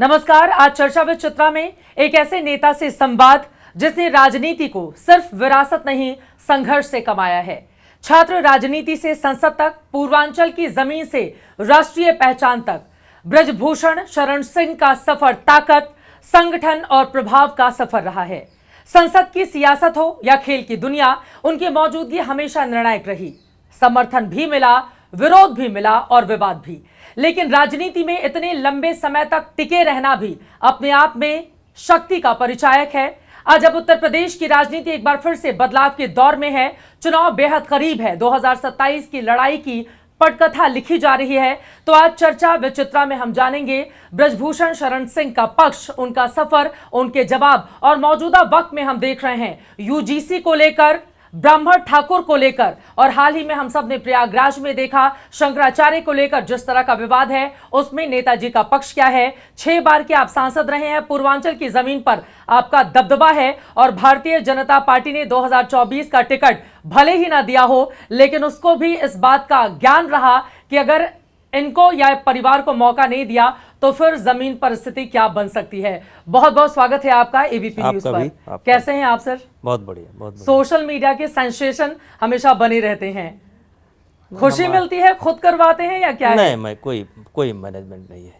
नमस्कार। आज चर्चा विद चित्रा में एक ऐसे नेता से संवाद जिसने राजनीति को सिर्फ विरासत नहीं, संघर्ष से कमाया है। छात्र राजनीति से संसद तक, पूर्वांचल की जमीन से राष्ट्रीय पहचान तक, ब्रजभूषण शरण सिंह का सफर ताकत, संगठन और प्रभाव का सफर रहा है। संसद की सियासत हो या खेल की दुनिया, उनकी मौजूदगी हमेशा निर्णायक रही। समर्थन भी मिला, विरोध भी मिला और विवाद भी, लेकिन राजनीति में इतने लंबे समय तक टिके रहना भी अपने आप में शक्ति का परिचायक है। आज जब उत्तर प्रदेश की राजनीति एक बार फिर से बदलाव के दौर में है, चुनाव बेहद करीब है, 2027 की लड़ाई की पटकथा लिखी जा रही है, तो आज चर्चा विद चित्रा में हम जानेंगे ब्रजभूषण शरण सिंह का पक्ष, उनका सफर, उनके जवाब और मौजूदा वक्त में हम देख रहे हैं यूजीसी को लेकर, ब्राह्मण ठाकुर को लेकर और हाल ही में हम सब ने प्रयागराज में देखा शंकराचार्य को लेकर जिस तरह का विवाद है, उसमें नेताजी का पक्ष क्या है। 6 बार के आप सांसद रहे हैं, पूर्वांचल की जमीन पर आपका दबदबा है और भारतीय जनता पार्टी ने 2024 का टिकट भले ही ना दिया हो, लेकिन उसको भी इस बात का ज्ञान रहा कि अगर इनको या परिवार को मौका नहीं दिया तो फिर जमीन पर स्थिति क्या बन सकती है। बहुत बहुत स्वागत है आपका एबीपी न्यूज पर। कैसे हैं आप सर? बहुत बढ़िया, बहुत बढ़िया। सोशल मीडिया के सेंसेशन हमेशा बने रहते हैं, खुशी मिलती है, खुद करवाते हैं या क्या नहीं, है? मैं कोई मैनेजमेंट नहीं है,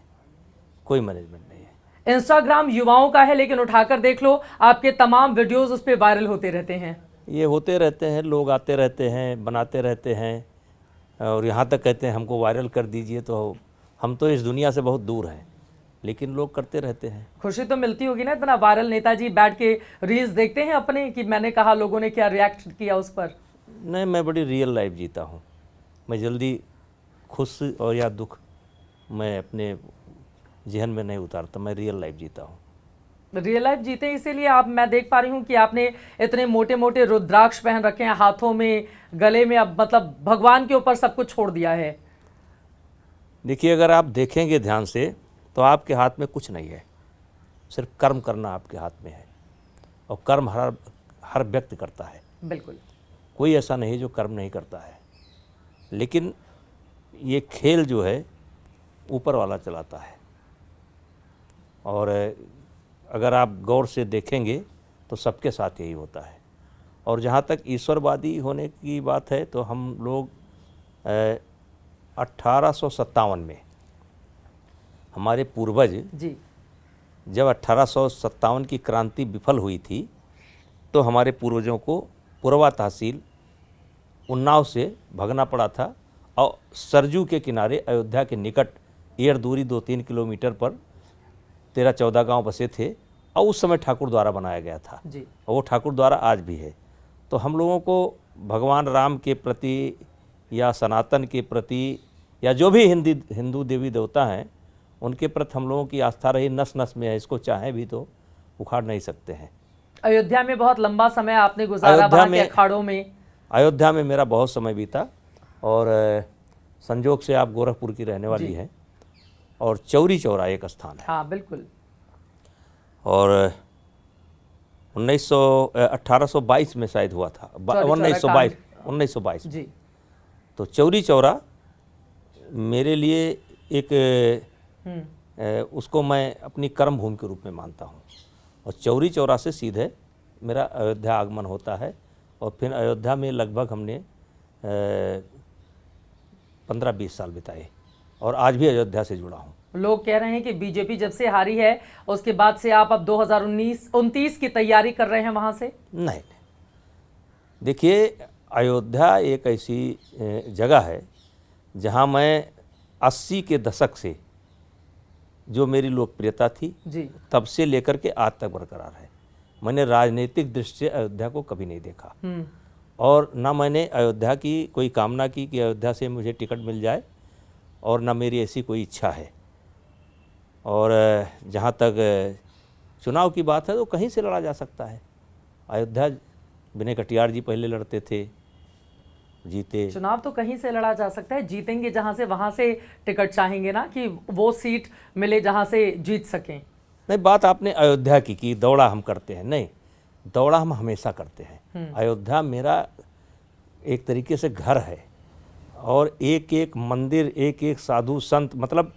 कोई मैनेजमेंट नहीं है। इंस्टाग्राम युवाओं का है, लेकिन उठाकर देख लो आपके तमाम वीडियोस उस पर वायरल होते रहते हैं। ये होते रहते हैं, लोग आते रहते हैं, बनाते रहते हैं और यहाँ तक कहते हैं हमको वायरल कर दीजिए। तो हम तो इस दुनिया से बहुत दूर हैं, लेकिन लोग करते रहते हैं। खुशी तो मिलती होगी ना, इतना वायरल नेताजी बैठ के रील्स देखते हैं अपने कि मैंने कहा, लोगों ने क्या रिएक्ट किया उस पर? नहीं, मैं बड़ी रियल लाइफ जीता हूँ। मैं जल्दी खुश और या दुख मैं अपने जहन में नहीं उतारता, मैं रियल लाइफ जीता हूँ। रियल लाइफ जीते इसीलिए आप, मैं देख पा रही हूँ कि आपने इतने मोटे मोटे रुद्राक्ष पहन रखे हैं हाथों में, गले में, अब मतलब भगवान के ऊपर सब कुछ छोड़ दिया है। देखिए, अगर आप देखेंगे ध्यान से तो आपके हाथ में कुछ नहीं है, सिर्फ कर्म करना आपके हाथ में है और कर्म हर व्यक्ति करता है। बिल्कुल, कोई ऐसा नहीं जो कर्म नहीं करता है, लेकिन ये खेल जो है ऊपर वाला चलाता है। और अगर आप गौर से देखेंगे तो सबके साथ यही होता है। और जहाँ तक ईश्वरवादी होने की बात है तो हम लोग 1857 में हमारे पूर्वज जी, जब 1857 की क्रांति विफल हुई थी तो हमारे पूर्वजों को पुरवा तहसील उन्नाव से भगना पड़ा था और सरजू के किनारे अयोध्या के निकट एयर दूरी 2-3 किलोमीटर पर 13-14 गांव बसे थे और उस समय ठाकुर द्वारा बनाया गया था जी। और वो ठाकुर द्वारा आज भी है। तो हम लोगों को भगवान राम के प्रति या सनातन के प्रति या जो भी हिंदू देवी देवता हैं उनके प्रति हम लोगों की आस्था रही, नस नस में है। इसको चाहें भी तो उखाड़ नहीं सकते हैं। अयोध्या में बहुत लंबा समय आपने गुजारा, वहाँ के अखाड़ों में। अयोध्या में मेरा बहुत समय बीता और संजोग से आप गोरखपुर की रहने वाली हैं और चौरी चौरा एक स्थान है। हाँ बिल्कुल। और 1822 में शायद हुआ था, 1922 जी। तो चौरी चौरा मेरे लिए एक उसको मैं अपनी कर्म भूमि के रूप में मानता हूँ। और चौरी चौरा से सीधे मेरा अयोध्या आगमन होता है और फिर अयोध्या में लगभग हमने 15-20 साल बिताए और आज भी अयोध्या से जुड़ा हूँ। लोग कह रहे हैं कि बीजेपी जब से हारी है उसके बाद से आप अब 2029 की तैयारी कर रहे हैं वहाँ से? नहीं, देखिए, अयोध्या एक ऐसी जगह है जहाँ मैं 80 के दशक से जो मेरी लोकप्रियता थी जी, तब से लेकर के आज तक बरकरार है। मैंने राजनीतिक दृष्टि से अयोध्या को कभी नहीं देखा और ना मैंने अयोध्या की कोई कामना की कि अयोध्या से मुझे टिकट मिल जाए और ना मेरी ऐसी कोई इच्छा है। और जहाँ तक चुनाव की बात है तो कहीं से लड़ा जा सकता है। अयोध्या विनय कटियार जी पहले लड़ते थे, जीते। चुनाव तो कहीं से लड़ा जा सकता है, जीतेंगे जहां से वहां से टिकट चाहेंगे ना कि वो सीट मिले जहां से जीत सकें। नहीं, बात आपने अयोध्या की कि दौड़ा हम करते हैं, नहीं, दौड़ा हम हमेशा करते हैं। अयोध्या मेरा एक तरीके से घर है और एक एक मंदिर, एक एक साधु संत, मतलब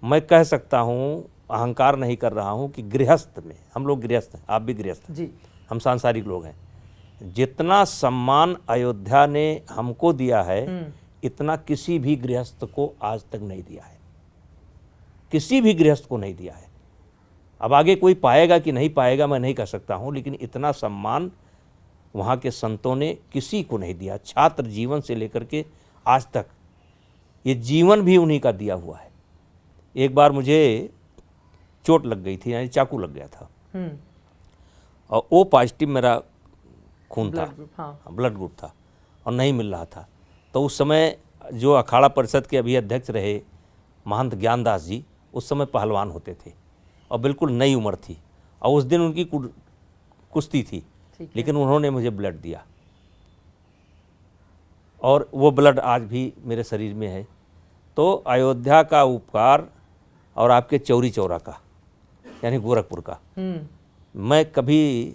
मैं कह सकता हूँ अहंकार नहीं कर रहा हूँ कि गृहस्थ में, हम लोग गृहस्थ हैं, आप भी गृहस्थ हैं, जी, हम सांसारिक लोग हैं, जितना सम्मान अयोध्या ने हमको दिया है इतना किसी भी गृहस्थ को आज तक नहीं दिया है, किसी भी गृहस्थ को नहीं दिया है। अब आगे कोई पाएगा कि नहीं पाएगा मैं नहीं कह सकता हूँ, लेकिन इतना सम्मान वहाँ के संतों ने किसी को नहीं दिया। छात्र जीवन से लेकर के आज तक ये जीवन भी उन्हीं का दिया हुआ है। एक बार मुझे चोट लग गई थी, यानी चाकू लग गया था, और ओ पॉजिटिव मेरा खून था, ब्लड ग्रुप था, और नहीं मिल रहा था। तो उस समय जो अखाड़ा परिषद के अभी अध्यक्ष रहे महंत ज्ञानदास जी, उस समय पहलवान होते थे और बिल्कुल नई उम्र थी, और उस दिन उनकी कुश्ती थी, लेकिन उन्होंने मुझे ब्लड दिया, और वो ब्लड आज भी मेरे शरीर में है। तो अयोध्या का उपकार और आपके चौरी चौरा का, यानी गोरखपुर का, मैं कभी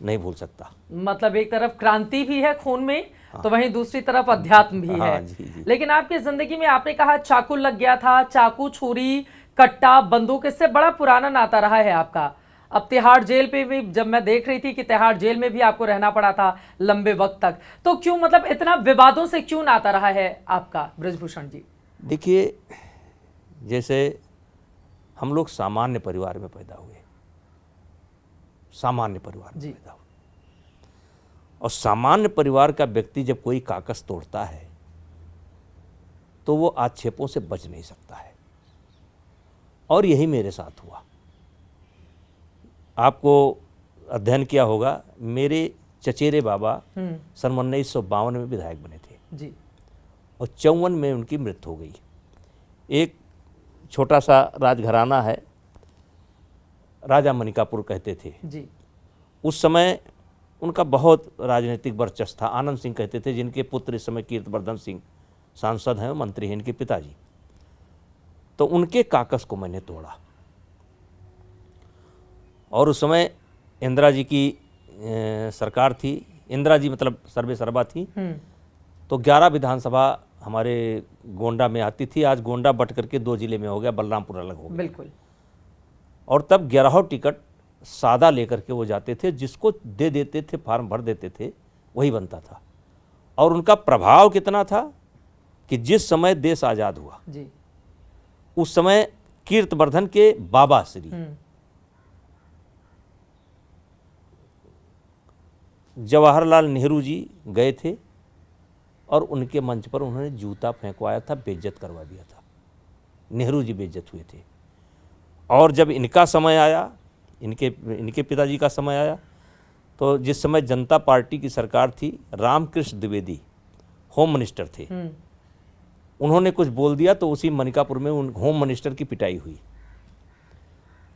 नहीं भूल सकता। मतलब एक तरफ क्रांति भी है खून में, तो वहीं दूसरी तरफ अध्यात्म भी है। जी। लेकिन आपकी जिंदगी में आपने कहा चाकू लग गया था, चाकू, छुरी, कट्टा, बंदूक, इससे बड़ा पुराना नाता रहा है आपका। अब तिहाड़ जेल पे भी जब मैं देख रही थी कि तिहाड़ जेल में भी आपको रहना पड़ा था लंबे वक्त तक, तो क्यों, मतलब इतना विवादों से क्यों नाता रहा है आपका ब्रजभूषण जी? देखिए, जैसे हम लोग सामान्य परिवार में पैदा हुए, सामान्य परिवार में पैदा हुए, और सामान्य परिवार का व्यक्ति जब कोई काकस तोड़ता है तो वो आक्षेपों से बच नहीं सकता है, और यही मेरे साथ हुआ। आपको अध्ययन किया होगा, मेरे चचेरे बाबा सन 1952 में विधायक बने थे जी, और 54 में उनकी मृत्यु हो गई। एक छोटा सा राजघराना है, राजा मनिकापुर कहते थे जी। उस समय उनका बहुत राजनीतिक वर्चस्व था। आनंद सिंह कहते थे, जिनके पुत्र इस समय कीर्तिवर्धन सिंह सांसद हैं, मंत्री हैं, इनके पिताजी। तो उनके काकस को मैंने तोड़ा, और उस समय इंदिरा जी की सरकार थी, इंदिरा जी मतलब सर्वे सर्वा थी। तो 11 विधानसभा हमारे गोंडा में आती थी। आज गोंडा बट करके 2 जिले में हो गया, बलरामपुर अलग हो गया। बिल्कुल। और तब 11 टिकट सादा लेकर के वो जाते थे, जिसको दे देते थे, फार्म भर देते थे, वही बनता था। और उनका प्रभाव कितना था कि जिस समय देश आज़ाद हुआ जी, उस समय कीर्तिवर्धन के बाबा श्री जवाहरलाल नेहरू जी गए थे, और उनके मंच पर उन्होंने जूता फेंकवाया था, बेइज्जत करवा दिया था। नेहरू जी बेइज्जत हुए थे। और जब इनका समय आया, इनके पिताजी का समय आया, तो जिस समय जनता पार्टी की सरकार थी, रामकृष्ण द्विवेदी होम मिनिस्टर थे, उन्होंने कुछ बोल दिया तो उसी मनिकापुर में उन होम मिनिस्टर की पिटाई हुई।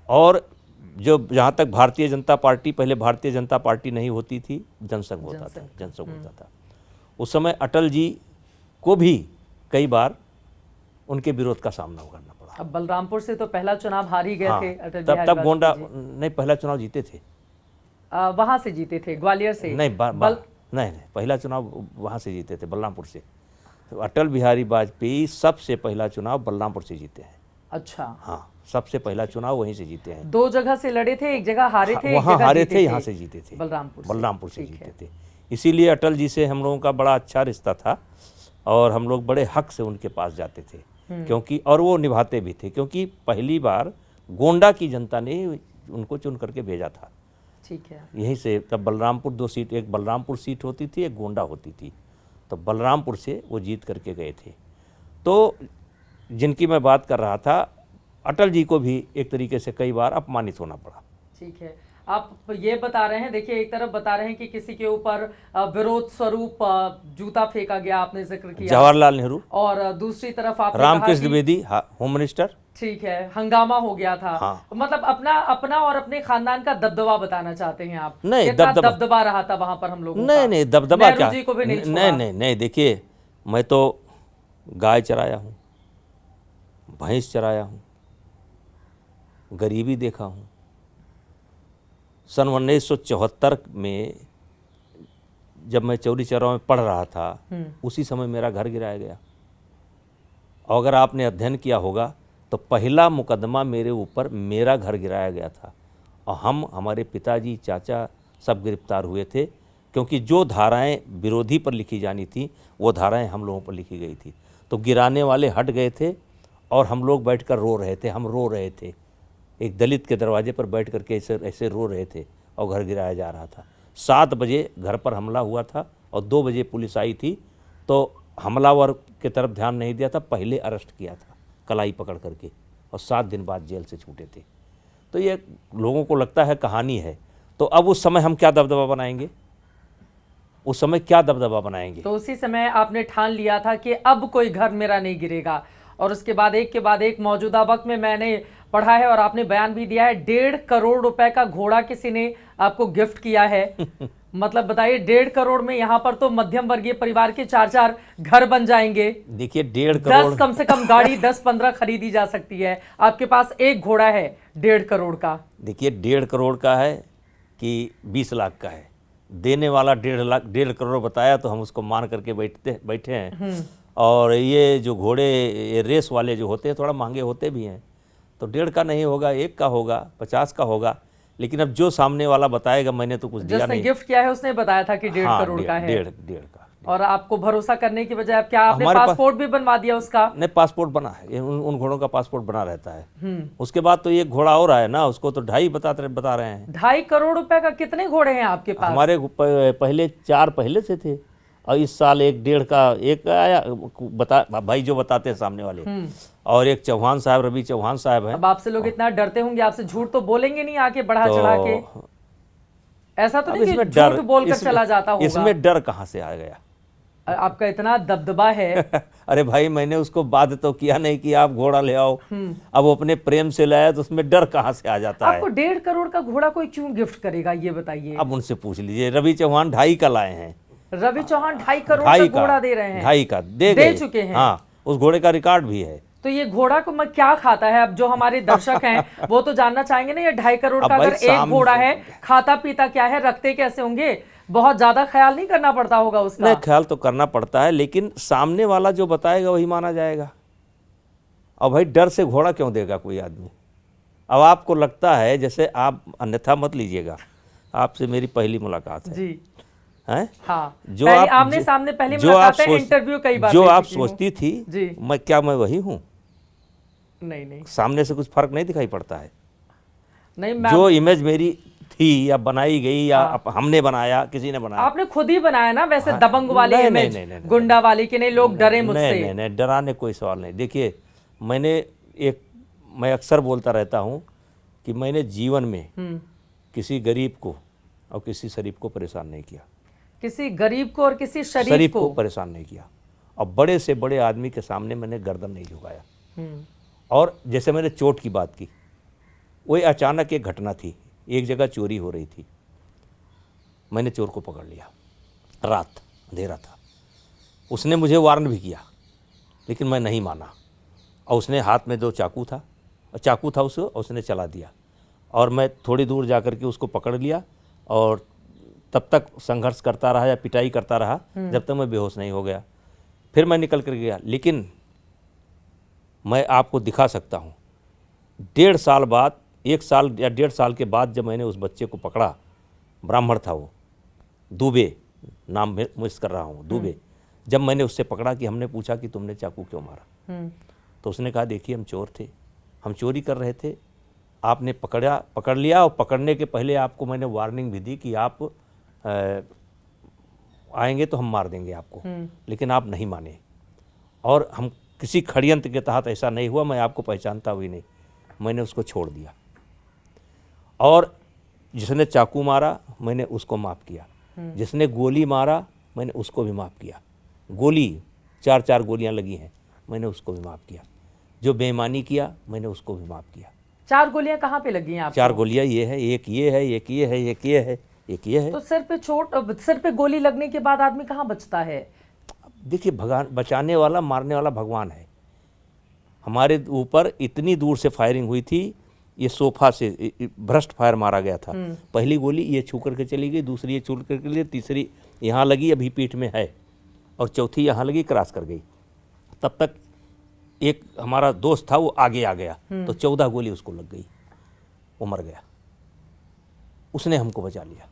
और जो जहाँ तक भारतीय जनता पार्टी, पहले भारतीय जनता पार्टी नहीं होती थी, जनसंघ होता था, जनसंघ होता था। उस समय अटल जी को भी कई बार उनके विरोध का सामना करना पड़ा। अब बलरामपुर से तो पहला चुनाव हार ही गए थे अटल तब गोंडा नहीं, पहला चुनाव जीते थे, वहां से जीते थे, ग्वालियर से नहीं, नहीं, पहला चुनाव वहाँ से जीते थे, बलरामपुर से। तो अटल बिहारी वाजपेयी सबसे पहला चुनाव बलरामपुर से जीते हैं। अच्छा, हाँ, सबसे पहला चुनाव वहीं से जीते हैं। 2 जगह से लड़े थे, एक जगह हारे थे, वहाँ हारे थे, यहाँ से जीते थे, बलरामपुर से जीते थे। इसीलिए अटल जी से हम लोगों का बड़ा अच्छा रिश्ता था, और हम लोग बड़े हक से उनके पास जाते थे, क्योंकि और वो निभाते भी थे, क्योंकि पहली बार गोंडा की जनता ने उनको चुन करके भेजा था। ठीक है। यहीं से तब बलरामपुर 2 सीट, एक बलरामपुर सीट होती थी, एक गोंडा होती थी, तो बलरामपुर से वो जीत करके गए थे। तो जिनकी मैं बात कर रहा था, अटल जी को भी एक तरीके से कई बार अपमानित होना पड़ा। ठीक है, आप ये बता रहे हैं, देखिए एक तरफ बता रहे हैं कि किसी के ऊपर विरोध स्वरूप जूता फेंका गया, आपने जिक्र किया जवाहरलाल नेहरू, और दूसरी तरफ आप रामकृष्ण द्विवेदी होम मिनिस्टर। ठीक है, हंगामा हो गया था। हाँ। मतलब अपना और अपने खानदान का दबदबा बताना चाहते हैं आप? नहीं, दबदबा रहा था वहां पर हम लोगों का। नहीं, दबदबा क्या, जी को भी नहीं छोड़ा। नहीं, देखिए, मैं तो गाय चराया हूँ, भैंस चराया हूँ, गरीबी देखा हूँ। सन 1974 में जब मैं चौरी चौरा में पढ़ रहा था, उसी समय मेरा घर गिराया गया। और अगर आपने अध्ययन किया होगा तो पहला मुकदमा मेरे ऊपर मेरा घर गिराया गया था और हमारे पिताजी चाचा सब गिरफ्तार हुए थे, क्योंकि जो धाराएं विरोधी पर लिखी जानी थी वो धाराएं हम लोगों पर लिखी गई थी। तो गिराने वाले हट गए थे और हम लोग बैठकर रो रहे थे, हम रो रहे थे, एक दलित के दरवाजे पर बैठ करके ऐसे रो रहे थे और घर गिराया जा रहा था। 7 बजे घर पर हमला हुआ था और 2 बजे पुलिस आई थी, तो हमलावर की तरफ ध्यान नहीं दिया था, पहले अरेस्ट किया था कलाई पकड़ करके और 7 दिन बाद जेल से छूटे थे। तो ये लोगों को लगता है कहानी है, तो अब उस समय हम क्या दबदबा बनाएंगे, उस समय क्या दबदबा बनाएंगे? तो उसी समय आपने ठान लिया था कि अब कोई घर मेरा नहीं गिरेगा, और उसके बाद एक के बाद एक मौजूदा वक्त में मैंने पढ़ा है और आपने बयान भी दिया है, 1.5 करोड़ रुपए का घोड़ा किसी ने आपको गिफ्ट किया है। मतलब बताइए, 1.5 करोड़ में यहाँ पर तो मध्यम वर्गीय परिवार के 4-4 घर बन जाएंगे। देखिए 1.5 करोड़ 10 कम से कम गाड़ी 10-15 खरीदी जा सकती है। आपके पास एक घोड़ा है 1.5 करोड़ का। देखिए 1.5 करोड़ का है कि 20 लाख का है, देने वाला 1.5 करोड़ बताया तो हम उसको मान करके बैठे हैं। और ये जो घोड़े ये रेस वाले जो होते हैं थोड़ा महंगे होते भी हैं, तो 1.5 का नहीं होगा, 1 का होगा, 50 का होगा, लेकिन अब जो सामने वाला बताएगा, मैंने तो कुछ दिया नहीं। गिफ्ट किया है उसने बताया था कि 1.5 करोड़ का है। 1.5 का। और आपको भरोसा करने की बजाय क्या आपने पासपोर्ट भी बनवा दिया उसका? नहीं, पासपोर्ट बना है, उन घोड़ों का पासपोर्ट बना रहता है। उसके बाद तो एक घोड़ा और आया ना, उसको तो 2.5 बता रहे हैं। 2.5 करोड़ रुपए का कितने घोड़े हैं आपके पास? हमारे पहले 4 पहले से थे और इस साल 1.5 का एक आया, भाई जो बताते हैं सामने वाले, और एक चौहान साहब, रवि चौहान साहब हैं। अब आपसे लोग इतना डरते होंगे, आपसे झूठ तो बोलेंगे नहीं आके बढ़ा चढ़ा के? ऐसा तो नहीं कि झूठ बोलकर चला जाता होगा? इसमें डर कहाँ से आ गया? आपका इतना दबदबा है। अरे भाई, मैंने उसको बाध्य तो किया नहीं कि आप घोड़ा ले आओ, अब वो अपने प्रेम से लाया, तो उसमें डर कहाँ से आ जाता है? आपको 1.5 करोड़ का घोड़ा कोई क्यों गिफ्ट करेगा, ये बताइए? अब उनसे पूछ लीजिए। रवि चौहान 2.5 का लाए हैं। रवि चौहान 2.5 करोड़ का घोड़ा दे रहे हैं? 2.5 का दे चुके हैं। हाँ, उस घोड़े का रिकॉर्ड भी है। तो ये घोड़ा को मैं क्या खाता है? अब जो हमारे दर्शक हैं वो तो जानना चाहेंगे ना, ये 2.5 करोड़ का अगर एक घोड़ा है, खाता पीता क्या है, रखते कैसे होंगे? बहुत ज्यादा ख्याल नहीं करना पड़ता होगा उसका? नहीं, ख्याल तो करना पड़ता है, लेकिन सामने वाला जो बताएगा वही माना जाएगा। और भाई डर से घोड़ा क्यों देगा कोई आदमी? अब आपको लगता है, जैसे आप अन्यथा मत लीजिएगा, आपसे मेरी पहली मुलाकात है जी हैं? हाँ, जो आप आमने सामने पहली मुलाकात है, इंटरव्यू कई बार जो आप सोचती थी जी, मैं वही हूँ? नहीं, सामने से कुछ फर्क नहीं दिखाई पड़ता है। नहीं, जो इमेज मेरी थी या बनाई गई या हमने बनाया, किसी ने बनाया? आपने खुद ही बनाया ना वैसे। दबंग वाली इमेज, गुंडा वाली की नहीं, लोग डरे मुझसे। नहीं, डराने कोई सवाल नहीं। देखिए, मैं अक्सर बोलता रहता हूँ कि मैंने जीवन में किसी गरीब को और किसी शरीफ को परेशान नहीं किया। किसी गरीब को और किसी शरीफ को परेशान नहीं किया। और बड़े से बड़े आदमी के सामने मैंने गर्दन नहीं झुकाया। और जैसे मैंने चोट की बात की, वही अचानक एक घटना थी, एक जगह चोरी हो रही थी, मैंने चोर को पकड़ लिया, रात अंधेरा था, उसने मुझे वार्न भी किया, लेकिन मैं नहीं माना। और उसने हाथ में 2 चाकू था उसने चला दिया, और मैं थोड़ी दूर जा कर के उसको पकड़ लिया और तब तक संघर्ष करता रहा या पिटाई करता रहा जब तक मैं बेहोश नहीं हो गया। फिर मैं निकल कर गया। लेकिन मैं आपको दिखा सकता हूँ, 1.5 साल बाद, 1 साल या 1.5 साल के बाद जब मैंने उस बच्चे को पकड़ा, ब्राह्मण था वो, दुबे नाम मिस कर रहा हूँ, दुबे। जब मैंने उससे पकड़ा कि हमने पूछा कि तुमने चाकू क्यों मारा, तो उसने कहा देखिए हम चोर थे, हम चोरी कर रहे थे, आपने पकड़ लिया, और पकड़ने के पहले आपको मैंने वार्निंग भी दी कि आप आएंगे तो हम मार देंगे आपको, लेकिन आप नहीं माने। और हम किसी षड्यंत्र के तहत ऐसा नहीं हुआ, मैं आपको पहचानता हुई नहीं, मैंने उसको छोड़ दिया। और जिसने चाकू मारा मैंने उसको माफ़ किया, जिसने गोली मारा मैंने उसको भी माफ़ किया। गोली 4-4 गोलियां लगी हैं, मैंने उसको भी माफ़ किया। जो बेईमानी किया मैंने उसको भी माफ़ किया। 4 गोलियां कहाँ पे लगी हैं आपको? 4 गोलियां ये है, एक ये है, एक ये है, एक ये है, एक ये है। तो सिर पे गोली लगने के बाद आदमी कहाँ बचता है? देखिए, भगवान बचाने वाला, मारने वाला भगवान है। हमारे ऊपर इतनी दूर से फायरिंग हुई थी, ये सोफा से भ्रष्ट फायर मारा गया था। पहली गोली ये छू करके चली गई, दूसरी ये छू करके लिए, तीसरी यहाँ लगी, अभी पीठ में है, और चौथी यहाँ लगी, क्रॉस कर गई। तब तक एक हमारा दोस्त था वो आगे आ गया तो 14 गोली उसको लग गई, वो मर गया, उसने हमको बचा लिया।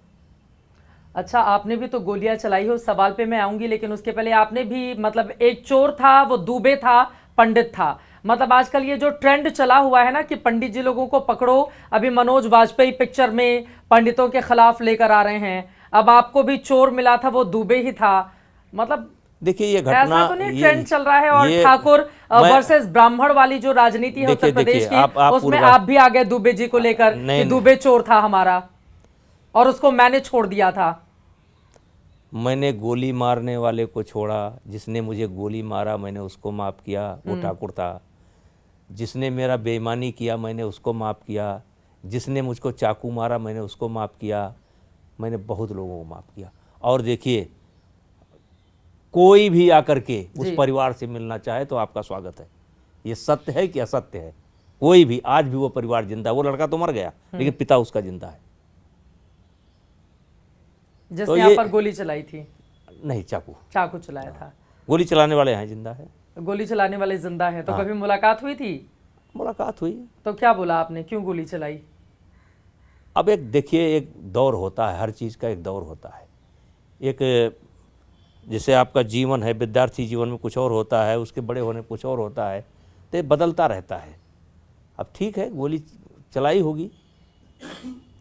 अच्छा, आपने भी तो गोलियां चलाई हो, सवाल पे मैं आऊंगी, लेकिन उसके पहले आपने भी, मतलब एक चोर था, वो दुबे था, पंडित था। मतलब आजकल ये जो ट्रेंड चला हुआ है ना कि पंडित जी लोगों को पकड़ो, अभी मनोज वाजपेयी पिक्चर में पंडितों के खिलाफ लेकर आ रहे हैं, अब आपको भी चोर मिला था, वो दुबे ही था। मतलब देखिए ये घटना, ऐसा तो नहीं ट्रेंड चल रहा है? और ठाकुर वर्सेस ब्राह्मण वाली जो राजनीति है उत्तर प्रदेश की, उसमें आप भी आ गए दुबे जी को लेकर कि दुबे चोर था हमारा और उसको मैंने छोड़ दिया था। मैंने गोली मारने वाले को छोड़ा, जिसने मुझे गोली मारा मैंने उसको माफ़ किया, वो ठाकुर था। जिसने मेरा बेईमानी किया मैंने उसको माफ़ किया, जिसने मुझको चाकू मारा मैंने उसको माफ़ किया, मैंने बहुत लोगों को माफ़ किया। और देखिए कोई भी आकर के उस परिवार से मिलना चाहे तो आपका स्वागत है। ये सत्य है कि असत्य है? कोई भी, आज भी वो परिवार जिंदा है। वो लड़का तो मर गया लेकिन पिता उसका जिंदा है। जिसने आप पर गोली चलाई थी? नहीं, चाकू चलाया था। गोली चलाने वाले हैं जिंदा है। गोली चलाने वाले जिंदा है। तो कभी मुलाकात हुई थी? मुलाकात हुई। तो क्या बोला आपने, क्यों गोली चलाई? अब एक देखिए, एक दौर होता है, हर चीज़ का एक दौर होता है। एक जैसे आपका जीवन है, विद्यार्थी जीवन में कुछ और होता है, उसके बड़े होने कुछ और होता है, तो ये बदलता रहता है। अब ठीक है, गोली चलाई होगी।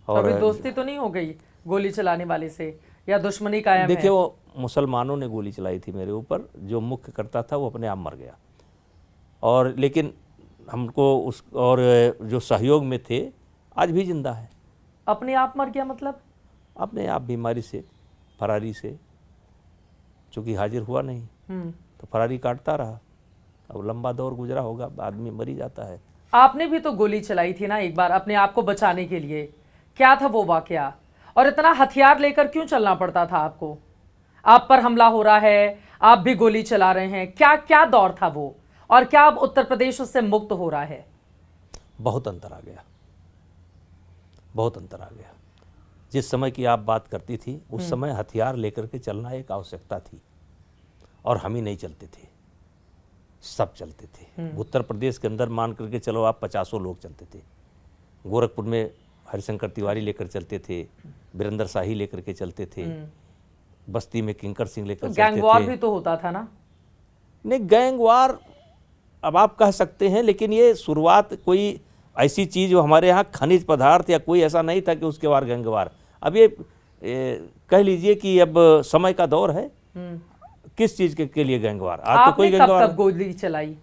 और अभी दोस्ती तो नहीं हो गई गोली चलाने वाले से, या दुश्मनी कायम है? देखिए वो मुसलमानों ने गोली चलाई थी मेरे ऊपर, जो मुख्य करता था वो अपने आप मर गया। और लेकिन हमको उस और जो सहयोग में थे आज भी जिंदा है। अपने आप मर गया मतलब? अपने आप, बीमारी से, फरारी से, चूँकि हाजिर हुआ नहीं तो फरारी काटता रहा। अब लंबा दौर गुजरा होगा, आदमी मर ही जाता है। आपने भी तो गोली चलाई थी ना एक बार अपने आप को बचाने के लिए, क्या था वो वाकया? और इतना हथियार लेकर क्यों चलना पड़ता था आपको? आप पर हमला हो रहा है, आप भी गोली चला रहे हैं, क्या क्या दौर था वो? और क्या अब उत्तर प्रदेश उससे मुक्त हो रहा है? बहुत अंतर आ गया, बहुत अंतर आ गया। जिस समय की आप बात करती थी उस समय हथियार लेकर के चलना एक आवश्यकता थी, और हम ही नहीं चलते थे, सब चलते थे। उत्तर प्रदेश के अंदर मान करके चलो आप 50 लोग चलते थे। गोरखपुर में हरिशंकर तिवारी लेकर चलते थे, वीरेंद्र शाही लेकर के चलते थे, बस्ती में किंकर सिंह लेकर चलते थे। गैंगवार भी तो होता था ना? नहीं, गैंगवार अब आप कह सकते हैं, लेकिन ये शुरुआत कोई ऐसी चीज़ जो हमारे यहाँ खनिज पदार्थ या कोई ऐसा नहीं था कि उसके बाद गैंगवार। अब ये कह लीजिए कि अब समय का दौर है, किस चीज़ के लिए गैंगवार? आज तो कोई गैंगवार। कब गोली चलाई?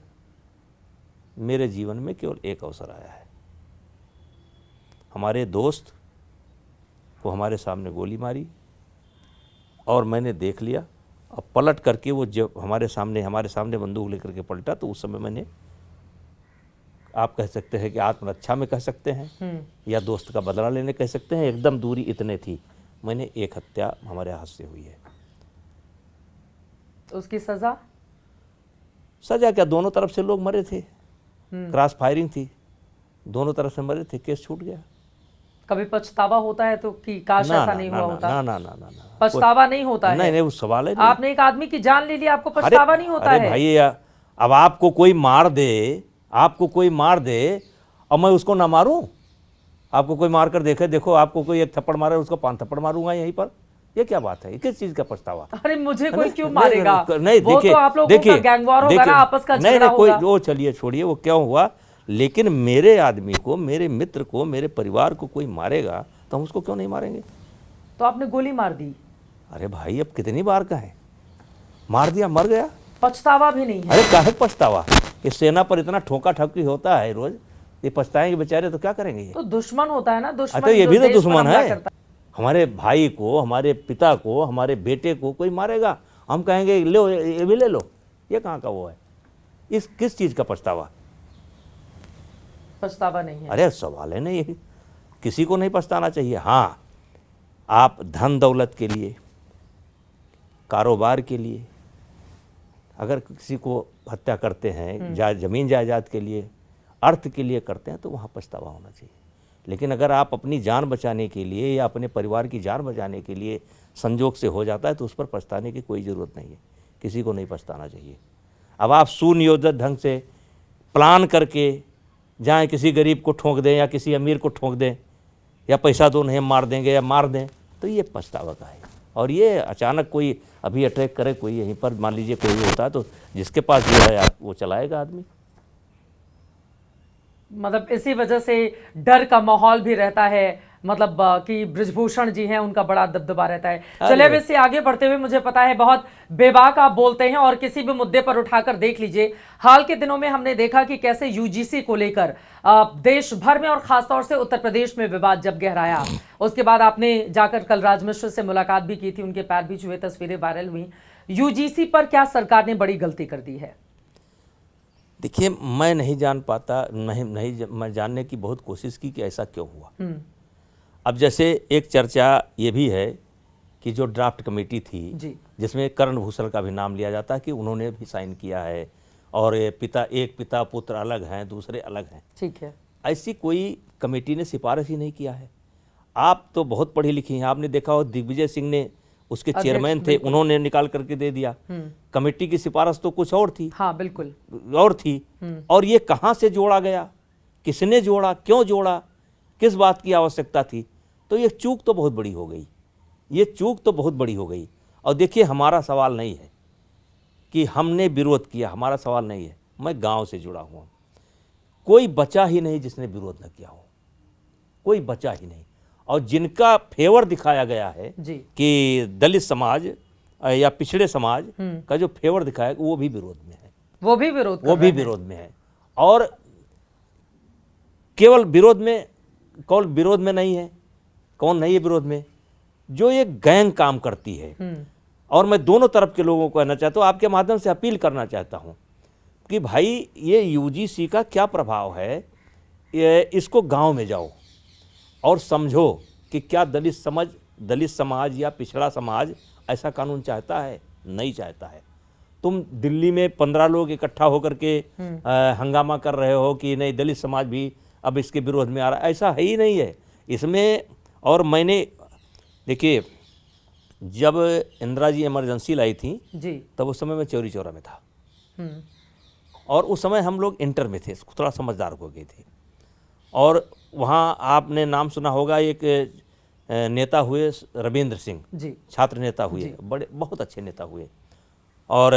मेरे जीवन में केवल एक अवसर आया है। हमारे दोस्त को हमारे सामने गोली मारी और मैंने देख लिया, और पलट करके वो जब हमारे सामने बंदूक लेकर के पलटा, तो उस समय मैंने, आप कह सकते हैं कि आत्मरक्षा में कह सकते हैं या दोस्त का बदला लेने कह सकते हैं, एकदम दूरी इतने थी। मैंने एक हत्या हमारे हाथ से हुई है। उसकी सजा? सजा क्या, दोनों तरफ से लोग मरे थे, क्रॉस फायरिंग थी, दोनों तरफ से मरे थे, केस छूट गया। कभी पछतावा होता है तो कि काश ऐसा नहीं हुआ होता? ना ना ना ना, पछतावा नहीं होता है? नहीं, वो सवाल है। आपने एक आदमी की जान ले ली, आपको पछतावा नहीं होता है? अरे भाई, अब आपको कोई मार दे और मैं उसको ना मारूं? आपको कोई मार कर देखो, आपको कोई एक थप्पड़ मारे, उसको 5 थप्पड़ मारूंगा यहीं पर, ये क्या बात है? किस चीज का पछतावा? अरे मुझे कोई क्यों मारेगा? नहीं, वो तो आप लोगों का गैंगवार होगा ना, आपस का झगड़ा होगा। कोई वो चलिए छोड़िए वो क्यों हुआ, लेकिन मेरे आदमी को, मेरे मित्र को, मेरे परिवार को कोई मारेगा तो हम उसको क्यों नहीं मारेंगे? तो आपने गोली मार दी? अरे भाई, अब कितनी बार कहें, मार दिया, मर गया, पछतावा भी नहीं है? अरे काहे पछतावा? इस सेना पर इतना ठोका ठपकी होता है रोज, ये पछताएंगे बेचारे तो क्या करेंगे? ये तो दुश्मन होता है ना, दुश्मन। तो ये भी तो दुश्मन है। हमारे भाई को, हमारे पिता को, हमारे बेटे को कोई मारेगा, हम कहेंगे लो ये भी ले लो, ये कहाँ का वो है? इस किस चीज का पछतावा? पछतावा नहीं है। अरे सवाल है नहीं, ये किसी को नहीं पछताना चाहिए। हाँ, आप धन दौलत के लिए, कारोबार के लिए अगर किसी को हत्या करते हैं, जमीन जायदाद के लिए, अर्थ के लिए करते हैं, तो वहाँ पछतावा होना चाहिए। लेकिन अगर आप अपनी जान बचाने के लिए या अपने परिवार की जान बचाने के लिए संजोग से हो जाता है, तो उस पर पछताने की कोई ज़रूरत नहीं है, किसी को नहीं पछताना चाहिए। अब आप सुनियोजित ढंग से प्लान करके जहाँ किसी गरीब को ठोक दें या किसी अमीर को ठोक दें या पैसा दो नहीं मार देंगे या मार दें, तो ये पछतावा का है। और ये अचानक कोई अभी अटैक करे, कोई यहीं पर मान लीजिए कोई होता है तो जिसके पास जो है आप वो चलाएगा आदमी। मतलब इसी वजह से डर का माहौल भी रहता है, मतलब कि बृजभूषण जी हैं उनका बड़ा दबदबा रहता है। चलिए अब इससे आगे बढ़ते हुए, मुझे पता है बहुत बेबाक आप बोलते हैं और किसी भी मुद्दे पर उठाकर देख लीजिए। हाल के दिनों में हमने देखा कि कैसे यूजीसी को लेकर देश भर में और खासतौर से उत्तर प्रदेश में विवाद जब गहराया, उसके बाद आपने जाकर कलराज मिश्र से मुलाकात भी की थी, उनके पैर भी छुए, तस्वीरें वायरल हुई। यूजीसी पर क्या सरकार ने बड़ी गलती कर दी है? देखिए, मैं नहीं जान पाता, मैं जानने की बहुत कोशिश की कि ऐसा क्यों हुआ। अब जैसे एक चर्चा ये भी है कि जो ड्राफ्ट कमेटी थी जिसमें कर्ण भूषण का भी नाम लिया जाता है कि उन्होंने भी साइन किया है और एक पिता पुत्र अलग हैं, दूसरे अलग हैं, ठीक है, ऐसी कोई कमेटी ने सिफारिश ही नहीं किया है। आप तो बहुत पढ़ी लिखी हैं, आपने देखा हो दिग्विजय सिंह ने उसके चेयरमैन थे, उन्होंने निकाल करके दे दिया। कमेटी की सिफारिश तो कुछ और थी। हाँ बिल्कुल और थी। और ये कहाँ से जोड़ा गया, किसने जोड़ा, क्यों जोड़ा, किस बात की आवश्यकता थी? तो ये चूक तो बहुत बड़ी हो गई, ये चूक तो बहुत बड़ी हो गई। और देखिए, हमारा सवाल नहीं है कि हमने विरोध किया, हमारा सवाल नहीं है। मैं गांव से जुड़ा हुआ, कोई बचा ही नहीं जिसने विरोध न किया हो, कोई बचा ही नहीं। और जिनका फेवर दिखाया गया है कि दलित समाज या पिछड़े समाज का जो फेवर दिखाया, वो भी विरोध में है, वो भी विरोध में है। और केवल विरोध में नहीं है। कौन नहीं है विरोध में? जो ये गैंग काम करती है। और मैं दोनों तरफ के लोगों को कहना चाहता हूँ, आपके माध्यम से अपील करना चाहता हूँ कि भाई ये यूजीसी का क्या प्रभाव है, इसको गांव में जाओ और समझो कि क्या दलित समाज या पिछड़ा समाज ऐसा कानून चाहता है? नहीं चाहता है। तुम दिल्ली में 15 लोग इकट्ठा होकर के हंगामा कर रहे हो कि नहीं दलित समाज भी अब इसके विरोध में आ रहा है, ऐसा है ही नहीं है इसमें। और मैंने देखिए, जब इंदिरा जी इमरजेंसी लाई थी तब उस समय मैं चौरी चौरा में था और उस समय हम लोग इंटर में थे, थोड़ा समझदार हो गए थे। और वहाँ आपने नाम सुना होगा, एक नेता हुए रविंद्र सिंह, छात्र नेता हुए, बड़े बहुत अच्छे नेता हुए। और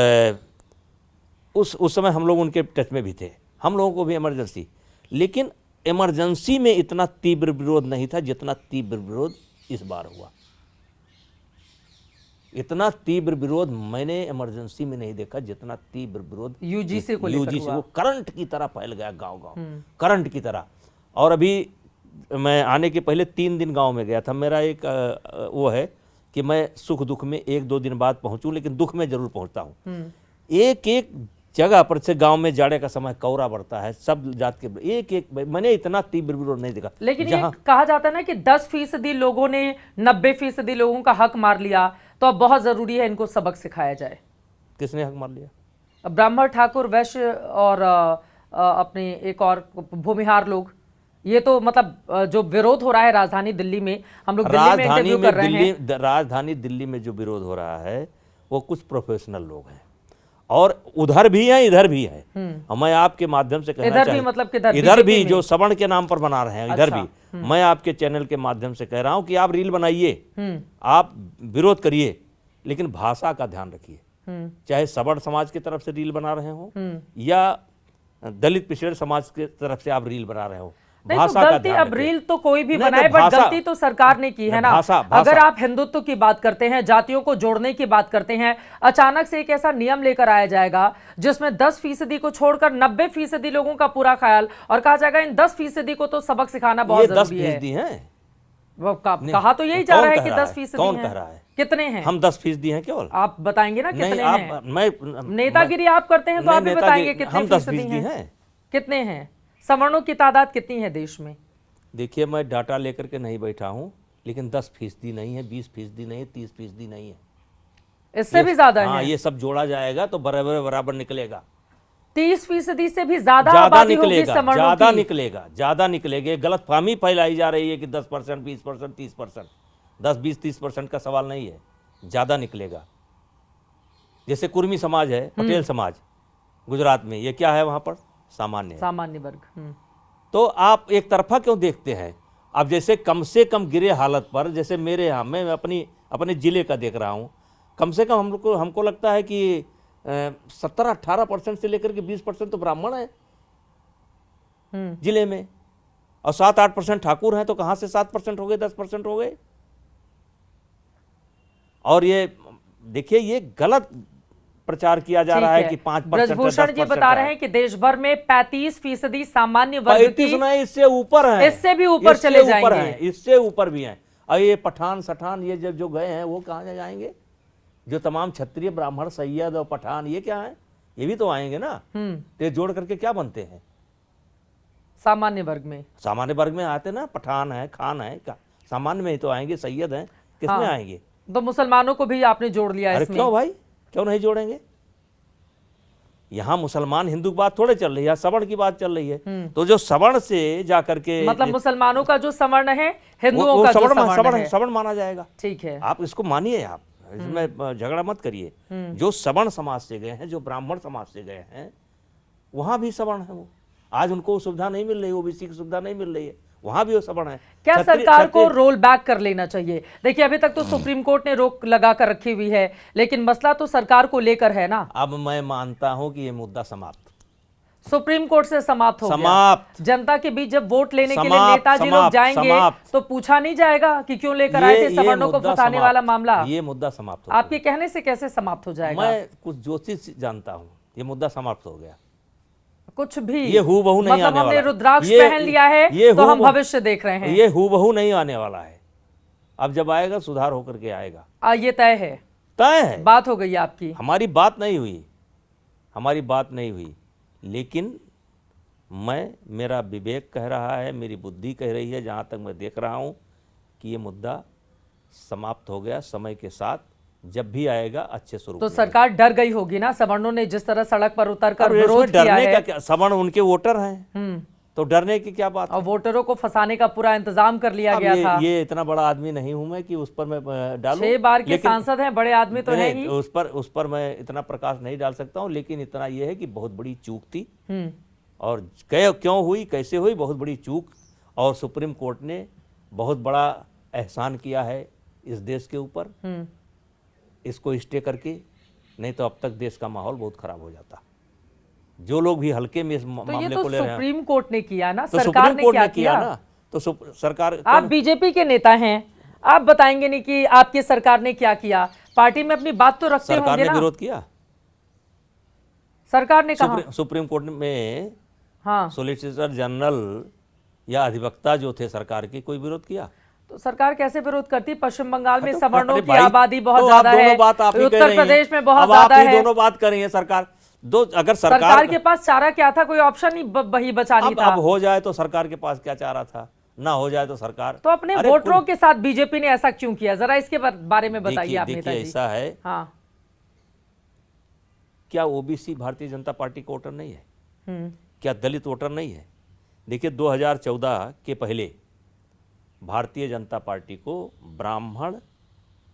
उस समय हम लोग उनके टच में भी थे, हम लोगों को भी इमरजेंसी, लेकिन इमरजेंसी में इतना तीव्र विरोध नहीं था जितना तीव्र विरोध इस बार हुआ। इतना तीव्र विरोध मैंने इमरजेंसी में नहीं देखा जितना तीव्र विरोध यूजीसी को करंट की तरह फैल गया, गांव करंट की तरह। और अभी मैं आने के पहले 3 दिन गांव में गया था। मेरा एक वो है कि मैं सुख दुख में 1-2 दिन बाद पहुंचूं, लेकिन दुख में जरूर पहुंचता हूं। एक जगह पर से गांव में जाड़े का समय कौरा बढ़ता है, सब जात के एक मैंने इतना तीव्र विरोध नहीं देखा। लेकिन ये कहा जाता है ना कि 10% लोगों ने 90% लोगों का हक मार लिया, तो अब बहुत जरूरी है इनको सबक सिखाया जाए। किसने हक मार लिया? ब्राह्मण, ठाकुर, वैश्य और अपने एक और भूमिहार लोग। ये तो मतलब जो विरोध हो रहा है राजधानी दिल्ली में, हम लोग दिल्ली में राजधानी दिल्ली में जो विरोध हो रहा है वो कुछ प्रोफेशनल लोग हैं, और उधर भी हैं इधर भी हैं। और मैं आपके माध्यम से कहना चाहता हूं, मतलब इधर भी जो सवर्ण के नाम पर बना रहे हैं, इधर भी मैं आपके चैनल के माध्यम से कह रहा हूं कि आप रील बनाइए, आप विरोध करिए, लेकिन भाषा का ध्यान रखिए। चाहे सवर्ण समाज की तरफ से रील बना रहे हो या दलित पिछड़े समाज की तरफ से आप रील बना रहे हो, भाषा तो गलती अब रील तो कोई भी बनाए, बट गलती तो सरकार ने की है ना। अगर आप हिंदुत्व की बात करते हैं, जातियों को जोड़ने की बात करते हैं, अचानक से एक ऐसा नियम लेकर आया जाएगा जिसमें 10% को छोड़कर 90% लोगों का पूरा ख्याल, और कहा जाएगा इन 10% को तो सबक सिखाना बहुत जरूरी है। वो कहा तो यही जा रहा है कि 10%। कौन कह रहा है? कितने हैं? हम 10% हैं केवल। आप बताएंगे ना कितने हैं? मैं नेतागिरी आप करते हैं तो आप भी बताएंगे कितने फीसदी हैं? कितने हैं? सवर्णों की तादाद कितनी है देश में? देखिए, मैं डाटा लेकर के नहीं बैठा हूं, लेकिन 10% नहीं है, 20% नहीं है, 30% नहीं है, इससे भी ज्यादा है। ये सब जोड़ा जाएगा तो बराबर निकलेगा। 30% से भी ज्यादा निकलेगा, ज्यादा निकलेगा। गलतफहमी फैलाई जा रही है कि 10%, 20%, 30%। 10, 20, 30% का सवाल नहीं है, ज्यादा निकलेगा। जैसे कुर्मी समाज है, पटेल समाज गुजरात में, ये क्या है वहां पर? सामान्य सामान्य वर्ग। तो आप एक तरफा क्यों देखते हैं? अब जैसे कम से कम गिरे हालत पर, जैसे मेरे यहाँ मैं अपने ज़िले का देख रहा हूँ, कम से कम हमको लगता है कि 17-18% से लेकर के 20% तो ब्राह्मण है जिले में, और 7-8% ठाकुर हैं। तो कहाँ से 7% हो गए, 10% हो गए? और ये देखिए, ये गलत प्रचार किया जा रहा है कि 5% ब्रजभूषण जी बता रहे हैं कि देश भर में 35% सामान्य वर्ग की, 35 नहीं, इससे ऊपर है, इससे भी ऊपर चले जाएंगे, इससे ऊपर भी हैं। और ये पठान सठान ये जब जो गए हैं वो कहाँ जाएंगे? जो तमाम क्षत्रिय ब्राह्मण सैयद और पठान ये क्या है? ये भी तो आएंगे ना। तो ये जोड़ करके क्या बनते हैं? सामान्य वर्ग में, सामान्य वर्ग में आते ना, पठान है, खान है, क्या सामान्य में ही तो आएंगे, सैयद हैं, किसमें आएंगे? तो मुसलमानों को भी आपने जोड़ लिया अरे इसमें। क्यों भाई, क्यों नहीं जोड़ेंगे? यहाँ मुसलमान हिंदू की बात थोड़े चल रही है, सवर्ण की बात चल रही है। तो जो सवर्ण से जाकर के, मतलब मुसलमानों का जो सवर्ण है, हिंदुओं का जो सवर्ण है, सवर्ण माना जाएगा। ठीक है, आप इसको मानिए, आप इसमें झगड़ा मत करिए। जो सवर्ण समाज से गए हैं, जो ब्राह्मण समाज से गए हैं, वहां भी सवर्ण है। वो आज उनको सुविधा नहीं मिल रही, ओबीसी की सुविधा नहीं मिल रही है, वहां भी वो सवर्ण है। क्या सरकार को रोल बैक कर लेना चाहिए? देखिए, अभी तक तो सुप्रीम कोर्ट ने रोक लगा कर रखी हुई है, लेकिन मसला तो सरकार को लेकर है ना। अब मैं मानता हूं कि ये मुद्दा समाप्त, सुप्रीम कोर्ट से समाप्त हो समाप्त। गया। जनता के बीच जब वोट लेने के लिए नेताजी लोग जाएंगे तो पूछा नहीं जाएगा कि क्यों लेकर आए थे सवर्णों को फंसाने वाला मामला। ये मुद्दा समाप्त हो आपके कहने से कैसे समाप्त हो जाएगा? मैं कुछ ज्योतिष जानता हूँ, ये मुद्दा समाप्त हो गया। कुछ भी ये हूबहू नहीं आने वाला। हमने रुद्राक्ष पहन लिया है तो हम भविष्य देख रहे हैं। ये हूबहू नहीं आने वाला है। अब जब आएगा सुधार होकर के आएगा। ये तय है, तय है। बात हो गई आपकी। हमारी बात नहीं हुई, हमारी बात नहीं हुई, लेकिन मेरा विवेक कह रहा है, मेरी बुद्धि कह रही है, जहाँ तक मैं देख रहा हूँ कि ये मुद्दा समाप्त हो गया। समय के साथ जब भी आएगा अच्छे स्वरूप। तो सरकार डर गई होगी ना, सवर्णों ने जिस तरह सड़क पर उतरकर विरोध किया डरने है। का क्या, सवर्ण उनके वोटर हैं, तो डरने की क्या बात? और वोटरों को फंसाने का पूरा इंतजाम कर लिया गया था। ये इतना बड़ा आदमी नहीं हूं मैं कि उस पर मैं डालूं। 6 बार के सांसद हैं, बड़े आदमी तो है ही। उस पर मैं इतना प्रकाश नहीं डाल सकता हूं, लेकिन इतना ये है कि बहुत बड़ी चूक थी, और क्यों हुई, कैसे हुई, बहुत बड़ी चूक। और सुप्रीम कोर्ट ने बहुत बड़ा एहसान किया है इस देश के ऊपर, इसको स्टे करके, नहीं तो अब तक देश का माहौल बहुत खराब हो जाता। जो लोग भी हल्के में इस मामले को ले रहे हैं, सुप्रीम कोर्ट ने किया ना, तो सरकार ने क्या किया ना? तो सरकार, आप बीजेपी के नेता हैं, आप बताएंगे नहीं कि आपकी सरकार ने क्या किया? पार्टी में अपनी बात तो रखते होंगे ना। सरकार ने विरोध किया, सरकार ने कहा सुप्रीम कोर्ट में। हाँ, सोलिसिटर जनरल या अधिवक्ता जो थे सरकार के, कोई विरोध किया? तो सरकार कैसे विरोध करती? पश्चिम बंगाल में तो सवर्णों की आबादी बहुत ज्यादा है, उत्तर प्रदेश में बहुत ज्यादा है। है। दोनों बात कर रही है सरकार। अगर सरकार के पास चारा क्या था? कोई ऑप्शन ही वही बचा नहीं था। अब हो जाए तो सरकार के पास क्या चारा था, ना हो जाए तो सरकार तो अपने वोटरों के साथ बीजेपी ने ऐसा क्यों किया? जरा इसके बारे में बताइए आप नेताजी। ऐसा है, हाँ, क्या ओबीसी भारतीय जनता पार्टी का वोटर नहीं है? क्या दलित वोटर नहीं है? देखिए, 2014 के पहले भारतीय जनता पार्टी को ब्राह्मण,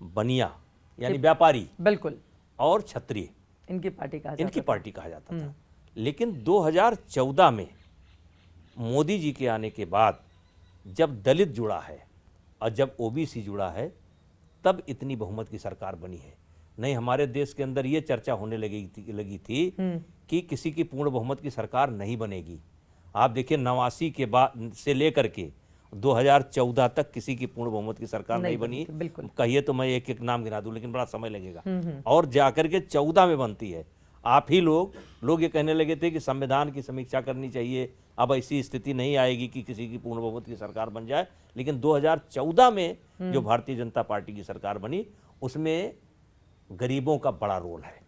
बनिया यानी व्यापारी, बिल्कुल, और क्षत्रिय इनकी पार्टी कहा जाता था। लेकिन 2014 में मोदी जी के आने के बाद जब दलित जुड़ा है और जब ओबीसी जुड़ा है, तब इतनी बहुमत की सरकार बनी है। नहीं, हमारे देश के अंदर ये चर्चा होने लगी थी कि किसी की पूर्ण बहुमत की सरकार नहीं बनेगी। आप देखिए, 89 के बाद से लेकर के 2014 तक किसी की पूर्ण बहुमत की सरकार नहीं बनी। कहिए तो मैं एक एक नाम गिना दूं, लेकिन बड़ा समय लगेगा। और जाकर के 14 में बनती है। आप ही लोग ये कहने लगे थे कि संविधान की समीक्षा करनी चाहिए, अब ऐसी स्थिति नहीं आएगी कि किसी की पूर्ण बहुमत की सरकार बन जाए। लेकिन 2014 में जो भारतीय जनता पार्टी की सरकार बनी, उसमें गरीबों का बड़ा रोल है।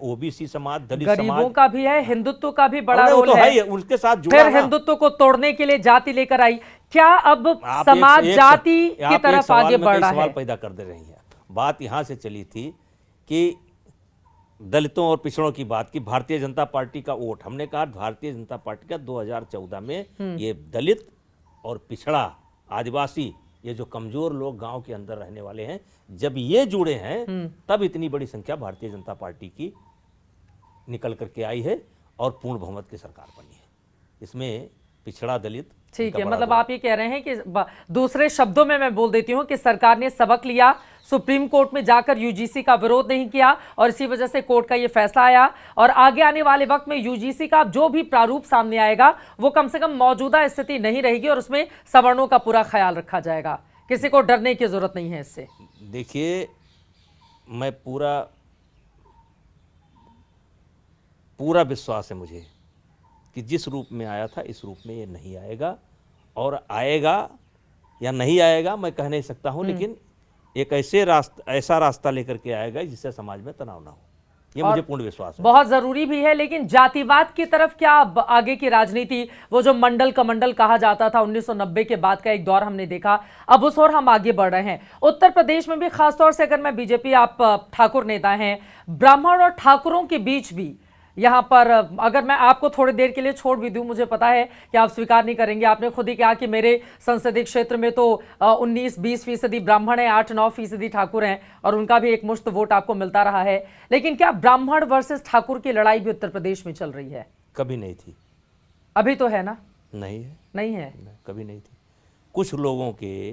ओबीसी समाज, दलित समाज, गरीबों का भी है, हिंदुत्व का भी बड़ा रोल तो है। उसके साथ जुड़ा। फिर हिंदुत्व को तोड़ने के लिए जाति लेकर आई। क्या अब समाज जाति की तरफ आगे बढ़ रहा है? सवाल पैदा कर दे रही है। बात यहां से चली थी कि दलितों और पिछड़ों की बात की, भारतीय जनता पार्टी का वोट, हमने कहा भारतीय जनता पार्टी का 2014 में ये दलित और पिछड़ा, आदिवासी, ये जो कमजोर लोग गांव के अंदर रहने वाले हैं, जब ये जुड़े हैं तब इतनी बड़ी संख्या भारतीय जनता पार्टी की निकल करके आई है और पूर्ण बहुमत की सरकार बनी है। इसमें पिछड़ा दलित ठीक इनका है, बड़ा मतलब रोल। आप ये कह रहे हैं कि दूसरे शब्दों में मैं बोल देती हूं कि सरकार ने सबक लिया, सुप्रीम कोर्ट में जाकर यूजीसी का विरोध नहीं किया और इसी वजह से कोर्ट का ये फैसला आया और आगे आने वाले वक्त में यूजीसी का जो भी प्रारूप सामने आएगा वो कम से कम मौजूदा स्थिति नहीं रहेगी और उसमें सवर्णों का पूरा ख्याल रखा जाएगा। किसी को डरने की जरूरत नहीं है इससे। देखिए, मैं पूरा विश्वास है मुझे कि जिस रूप में आया था इस रूप में ये नहीं आएगा, और आएगा या नहीं आएगा मैं कह नहीं सकता हूं, लेकिन एक ऐसा रास्ता लेकर के आएगा जिससे समाज में तनाव ना हो, ये मुझे पूर्ण विश्वास है। बहुत जरूरी भी है, लेकिन जातिवाद की तरफ क्या आगे की राजनीति, वो जो मंडल कमंडल कहा जाता था 1990 के बाद का एक दौर हमने देखा, अब उस ओर हम आगे बढ़ रहे हैं। उत्तर प्रदेश में भी खासतौर से अगर मैं बीजेपी, आप ठाकुर नेता हैं, ब्राह्मण और ठाकुरों के बीच भी यहाँ पर अगर मैं आपको थोड़ी देर के लिए छोड़ भी दूं, मुझे पता है कि आप स्वीकार नहीं करेंगे, आपने खुद ही कहा कि मेरे संसदीय क्षेत्र में तो 19-20% ब्राह्मण हैं, 8-9% ठाकुर हैं और उनका भी एक मुश्त वोट आपको मिलता रहा है। लेकिन क्या ब्राह्मण वर्सेस ठाकुर की लड़ाई भी उत्तर प्रदेश में चल रही है? कभी नहीं थी। अभी तो है ना? नहीं है। नहीं है, कभी नहीं थी। कुछ लोगों के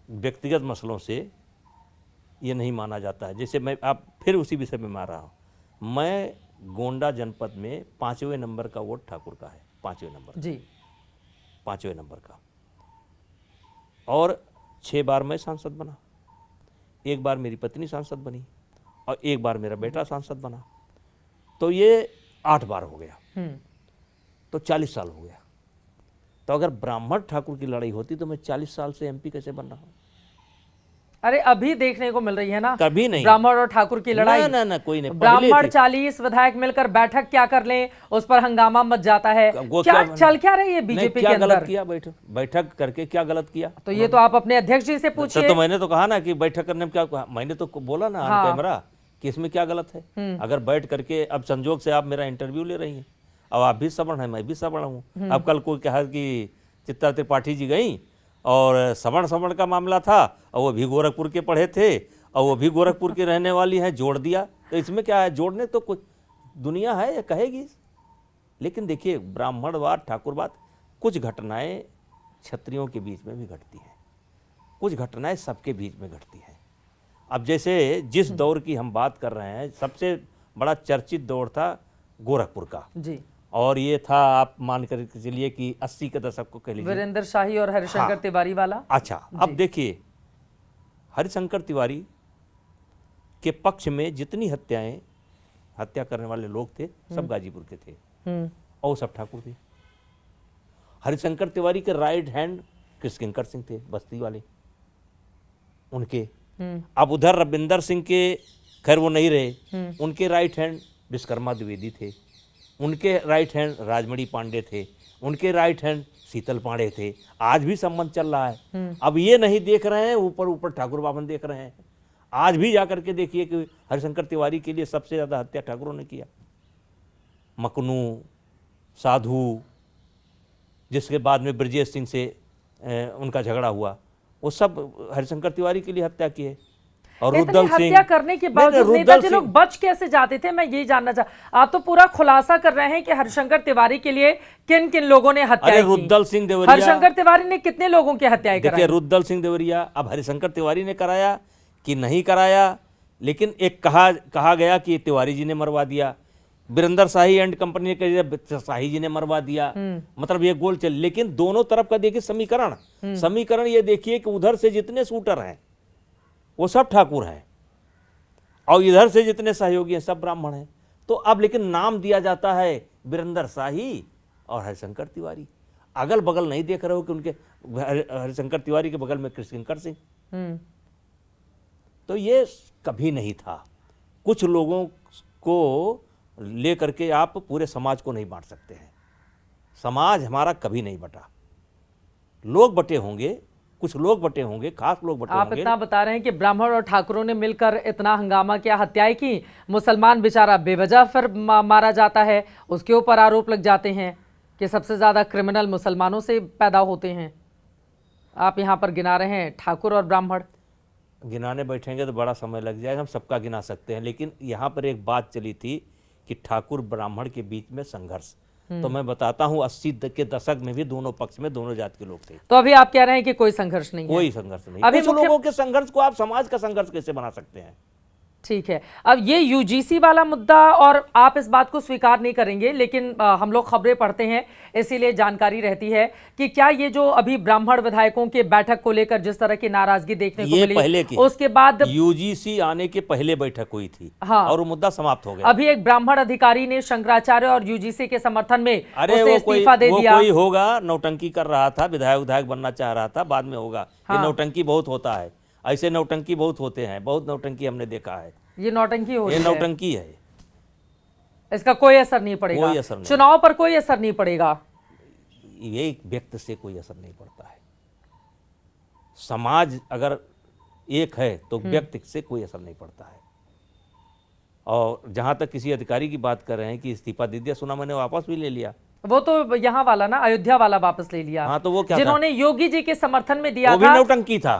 व्यक्तिगत मसलों से ये नहीं माना जाता है। जैसे मैं आप फिर उसी विषय में मार रहा हूँ, मैं गोंडा जनपद में 5वें नंबर का वोट ठाकुर का है, 5वें नंबर जी, 5वें नंबर का, और 6 बार मैं सांसद बना, 1 बार मेरी पत्नी सांसद बनी और 1 बार मेरा बेटा सांसद बना, तो ये 8 बार हो गया, तो 40 साल हो गया। तो अगर ब्राह्मण ठाकुर की लड़ाई होती तो मैं 40 साल से एमपी कैसे बन रहा हूँ? अरे अभी देखने को मिल रही है ना, कभी नहीं। ब्राह्मण और ठाकुर की लड़ाई। ना कोई नहीं। ब्राह्मण 40 विधायक मिलकर बैठक क्या कर लें, उस पर हंगामा मच जाता है। क्या चल क्या रही है बीजेपी के अंदर? गलत किया बैठक करके? क्या गलत किया? तो ये तो आप अपने अध्यक्ष जी से पूछिए। तो मैंने तो कहा ना कि बैठक करने में क्या, मैंने तो बोला ना ऑन कैमरा कि इसमें क्या गलत है। अगर बैठ करके, अब संजोग से आप मेरा इंटरव्यू ले रही हैं, अब आप भी सवर्ण है, मैं भी सवर्ण हूँ। अब कल कोई कहा कि चित्रा त्रिपाठी जी गई और सवर्ण का मामला था और वो भी गोरखपुर के पढ़े थे और वो भी गोरखपुर की रहने वाली हैं, जोड़ दिया। तो इसमें क्या है, जोड़ने तो कुछ दुनिया है या कहेगी। लेकिन देखिए, ब्राह्मणवाद ठाकुरवाद, कुछ घटनाएं क्षत्रियों के बीच में भी घटती हैं, कुछ घटनाएं सबके बीच में घटती हैं। अब जैसे जिस दौर की हम बात कर रहे हैं, सबसे बड़ा चर्चित दौर था गोरखपुर का जी, और ये था, आप मान कर चलिए कि 80 के दशक को कह लीजिए, वीरेंद्र शाही और हरिशंकर तिवारी वाला। अच्छा, अब देखिए, हरिशंकर तिवारी के पक्ष में जितनी हत्या करने वाले लोग थे सब गाजीपुर के थे और सब ठाकुर थे। हरिशंकर तिवारी के राइट हैंड कृष्णकिंकर सिंह थे, बस्ती वाले उनके। अब उधर रविंदर सिंह के, खैर वो नहीं रहे, उनके राइट हैंड विश्वकर्मा द्विवेदी थे, उनके राइट हैंड राजमणि पांडे थे, उनके राइट हैंड शीतल पांडे थे। आज भी संबंध चल रहा है। अब ये नहीं देख रहे हैं, ऊपर ऊपर ठाकुर बावन देख रहे हैं। आज भी जाकर के देखिए कि हरिशंकर तिवारी के लिए सबसे ज़्यादा हत्या ठाकुरों ने किया। मकनू, साधु, जिसके बाद में ब्रजेश सिंह से उनका झगड़ा हुआ, वो सब हरिशंकर तिवारी के लिए हत्या की है। और रुद्दल सिंह, हत्या करने के बावजूद नेताजी लोग बच कैसे जाते थे, मैं यही जानना चाह। आप तो पूरा खुलासा कर रहे हैं कि हरिशंकर तिवारी के लिए किन किन लोगों ने हत्या की। रुद्दल सिंह देवरिया, हरिशंकर तिवारी ने कितने लोगों की हत्याएं कराई? देखिए, रुद्दल सिंह देवरिया, अब हरिशंकर तिवारी ने कराया कि नहीं कराया, लेकिन एक कहा गया कि तिवारी जी ने मरवा दिया, वीरेंद्र शाही एंड कंपनी के शाही जी ने मरवा दिया, मतलब ये गोल चल। लेकिन दोनों तरफ का देखिए समीकरण ये देखिए कि उधर से जितने शूटर हैं वो सब ठाकुर हैं और इधर से जितने सहयोगी हैं सब ब्राह्मण हैं। तो अब लेकिन नाम दिया जाता है वीरेंद्र शाही और हरिशंकर तिवारी। अगल बगल नहीं देख रहे हो कि उनके हरिशंकर तिवारी के बगल में कृष्णकिंकर सिंह। तो ये कभी नहीं था। कुछ लोगों को लेकर के आप पूरे समाज को नहीं बांट सकते हैं। समाज हमारा कभी नहीं बटा। लोग बटे होंगे, कुछ लोग बटे होंगे, खास लोग बटे होंगे। आप इतना बता रहे हैं कि ब्राह्मण और ठाकुरों ने मिलकर इतना हंगामा किया, हत्याएं की, मुसलमान बेचारा बेवजह फिर मारा जाता है, उसके ऊपर आरोप लग जाते हैं कि सबसे ज्यादा क्रिमिनल मुसलमानों से पैदा होते हैं। आप यहाँ पर गिना रहे हैं ठाकुर और ब्राह्मण। गिनाने बैठेंगे तो बड़ा समय लग जाएगा, हम सबका गिना सकते हैं। लेकिन यहाँ पर एक बात चली थी कि ठाकुर ब्राह्मण के बीच में संघर्ष, तो मैं बताता हूँ 80 के दशक में भी दोनों पक्ष में दोनों जात के लोग थे। तो अभी आप कह रहे हैं कि कोई संघर्ष नहीं है? कोई संघर्ष नहीं। अभी कुछ लोगों के संघर्ष को आप समाज का संघर्ष कैसे बना सकते हैं? ठीक है, अब ये यूजीसी वाला मुद्दा, और आप इस बात को स्वीकार नहीं करेंगे, लेकिन हम लोग खबरें पढ़ते हैं इसीलिए जानकारी रहती है कि क्या ये जो अभी ब्राह्मण विधायकों के बैठक को लेकर जिस तरह की नाराजगी देखने को मिली, पहले की, उसके बाद यूजीसी आने के पहले बैठक हुई थी। हाँ, और वो मुद्दा समाप्त हो गया। अभी एक ब्राह्मण अधिकारी ने शंकराचार्य और यूजीसी के समर्थन में अरे उसे इस्तीफा दे दिया। कोई होगा, नौटंकी कर रहा था, विधायक बनना चाह रहा था, बाद में होगा। ये नौटंकी बहुत होता है, ऐसे नौटंकी बहुत होते हैं, बहुत नौटंकी हमने देखा है। ये नौटंकी हो रही है, ये नौटंकी है, इसका कोई असर नहीं पड़ेगा, कोई असर नहीं। चुनाव पर कोई असर नहीं पड़ेगा, ये एक व्यक्ति से कोई असर नहीं पड़ता है। समाज अगर एक है तो व्यक्ति से कोई असर नहीं पड़ता है। और जहां तक किसी अधिकारी की बात कर रहे हैं कि इस्तीफा दे दिया, सुना मैंने वापस भी ले लिया। वो तो यहाँ वाला ना, अयोध्या वाला वापस ले लिया। हाँ, तो वो क्या जिन्होंने योगी जी के समर्थन में दिया था, वो था, भी नौटंकी था,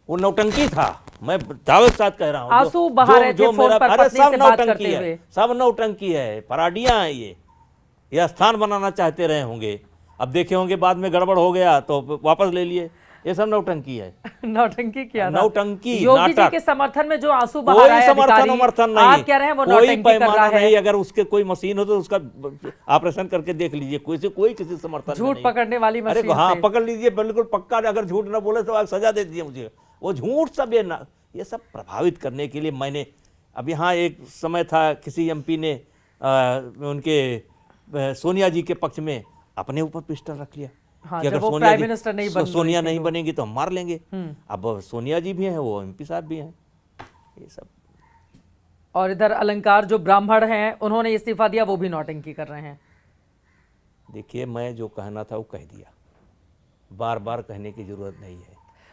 वो नौटंकी था। मैं दावे के साथ कह रहा हूँ, आंसू बहा रहे थे फोन पर पत्नी से बात करते हुए। सब नौटंकी है, पराडियां हैं ये स्थान बनाना चाहते रहे होंगे, अब देखे होंगे बाद में गड़बड़ हो गया तो वापस ले लिए। ये सब नौटंकी है। नौटंकी क्या था? नौटंकी, योगी जी के समर्थन में जो आंसू बहा रहा है समर्थन नहीं, आप कह रहे हैं वो नौटंकी कर रहा है। नहीं, अगर उसके कोई मशीन हो तो उसका ऑपरेशन करके देख लीजिए, कोई किसी समर्थन झूठ पकड़ने वाली मशीन। अरे हाँ, पकड़ लीजिए, बिल्कुल पक्का। अगर झूठ ना बोले तो आप सजा दे दीजिए मुझे। वो झूठ सब ये सब प्रभावित करने के लिए मैंने, अब यहाँ एक समय था किसी एमपी ने उनके सोनिया जी के पक्ष में अपने ऊपर पिस्टल रख लिया। हाँ, कि अगर सोनिया नहीं बनेगी तो हम मार लेंगे। अब सोनिया जी भी हैं, वो एमपी साहब भी हैं, ये सब। और इधर अलंकार जो ब्राह्मण हैं उन्होंने इस्तीफा दिया, वो भी नौटंकी कर रहे हैं। देखिए, मैं जो कहना था वो कह दिया, बार बार कहने की जरूरत नहीं है।